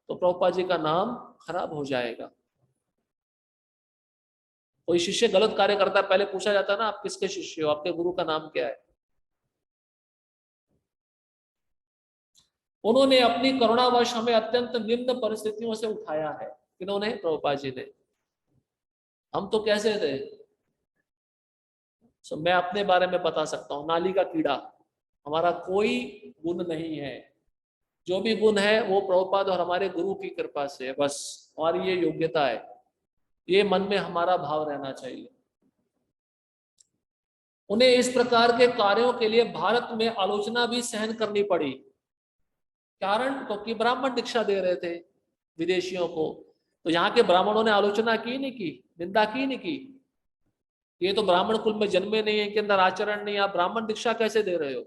तो प्रभुपाद जी का नाम खराब हो जाएगा। कोई शिष्य गलत कार्य करता है, पहले पूछा जाता है ना, आप किसके शिष्य हो, आपके गुरु का नाम क्या है। उन्होंने अपनी करुणावश हमें अत्यंत निम्न परिस्थितियों से उठाया है। किन्होंने? प्रभुपाद जी ने। हम तो कैसे थे, मैं अपने बारे में बता सकता हूँ, नाली का कीड़ा, हमारा कोई गुण नहीं है, जो भी गुण है वो प्रभुपाद और हमारे गुरु की कृपा से है, बस हमारी ये योग्यता है, ये मन में हमारा भाव रहना चाहिए। उन्हें इस प्रकार के कार्यों के लिए भारत में आलोचना भी सहन करनी पड़ी, कारण क्योंकि ब्राह्मण दीक्षा दे रहे थे, विदेशियों को। तो यहाँ के ब्राह्मणों ने आलोचना की नहीं की, निंदा की नहीं की, ये तो ब्राह्मण कुल में जन्मे नहीं है, इनके अंदर आचरण नहीं, आप ब्राह्मण दीक्षा कैसे दे रहे हो।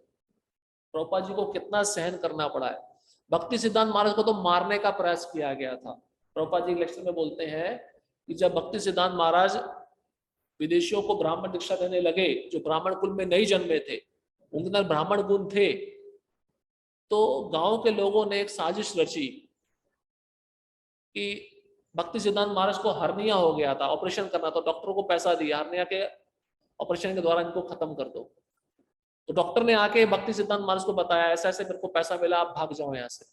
प्रभुपाद जी को कितना सहन करना पड़ा है। भक्ति सिद्धांत महाराज को तो मारने का प्रयास किया गया था। प्रभुपाद जी लेक्चर में बोलते हैं कि जब भक्ति सिद्धांत महाराज विदेशियों को ब्राह्मण दीक्षा देने लगे, जो ब्राह्मण कुल में नहीं जन्मे थे, उनके अंदर ब्राह्मण गुण थे, तो गांव के लोगों ने एक साजिश रची कि भक्ति सिद्धांत महाराज को हर्निया हो गया था, ऑपरेशन करना, तो डॉक्टर को पैसा दिया, हर्निया के ऑपरेशन के द्वारा इनको खत्म कर दो। तो डॉक्टर ने आके भक्ति सिद्धांत महाराज को बताया, ऐसा ऐसे मेरे को पैसा मिला, आप भाग जाओ यहाँ से।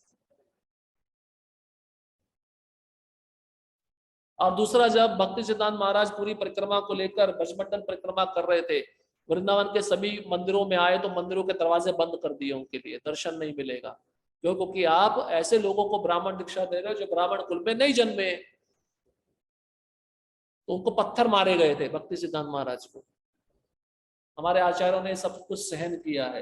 और दूसरा, जब भक्ति सिद्धांत महाराज पूरी परिक्रमा को लेकर ब्रजमंडल परिक्रमा कर रहे थे, वृंदावन के सभी मंदिरों में आए तो मंदिरों के दरवाजे बंद कर दिए, उनके लिए दर्शन नहीं मिलेगा। क्यों? क्योंकि आप ऐसे लोगों को ब्राह्मण दीक्षा दे रहे हो जो ब्राह्मण कुल में नहीं जन्मे। तो उनको पत्थर मारे गए थे भक्ति सिद्धांत महाराज को। हमारे आचार्यों ने सब कुछ सहन किया है।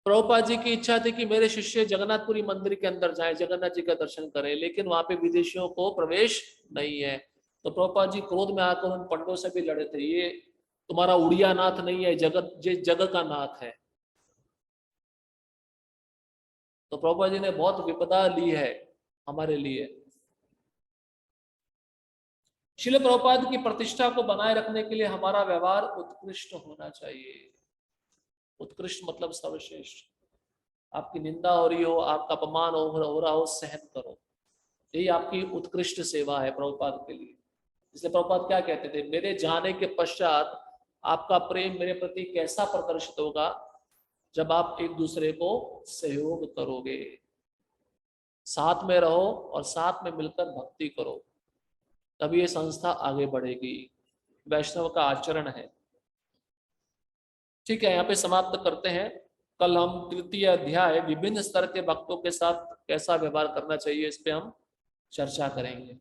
प्रभुपाद जी की इच्छा थी कि मेरे शिष्य जगन्नाथपुरी मंदिर के अंदर जाएं, जगन्नाथ जी का दर्शन करें, लेकिन वहां पे विदेशियों को प्रवेश नहीं है। तो प्रभुपाद जी क्रोध में आकर उन पंडितों से भी लड़े थे, ये तुम्हारा उड़िया नाथ नहीं है, जगत ये जग का नाथ है। तो प्रभुपाद जी ने बहुत विपदा ली है हमारे लिए। श्रील प्रभुपाद की प्रतिष्ठा को बनाए रखने के लिए हमारा व्यवहार उत्कृष्ट होना चाहिए। उत्कृष्ट मतलब सर्वश्रेष्ठ। आपकी निंदा हो रही हो, आपका अपमान हो रहा हो, सहन करो, यही आपकी उत्कृष्ट सेवा है प्रभुपाद के लिए। इसलिए प्रभुपाद क्या कहते थे, मेरे जाने के पश्चात आपका प्रेम मेरे प्रति कैसा प्रदर्शित होगा, जब आप एक दूसरे को सहयोग करोगे, साथ में रहो और साथ में मिलकर भक्ति करो, तभी ये संस्था आगे बढ़ेगी। वैष्णव का आचरण है। ठीक है, यहाँ पे समाप्त करते हैं। कल हम तृतीय अध्याय विभिन्न स्तर के भक्तों के साथ कैसा व्यवहार करना चाहिए, इस पे हम चर्चा करेंगे।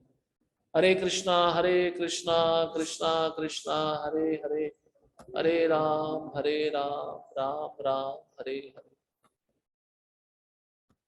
हरे कृष्णा कृष्णा कृष्णा हरे हरे, हरे राम राम राम हरे हरे।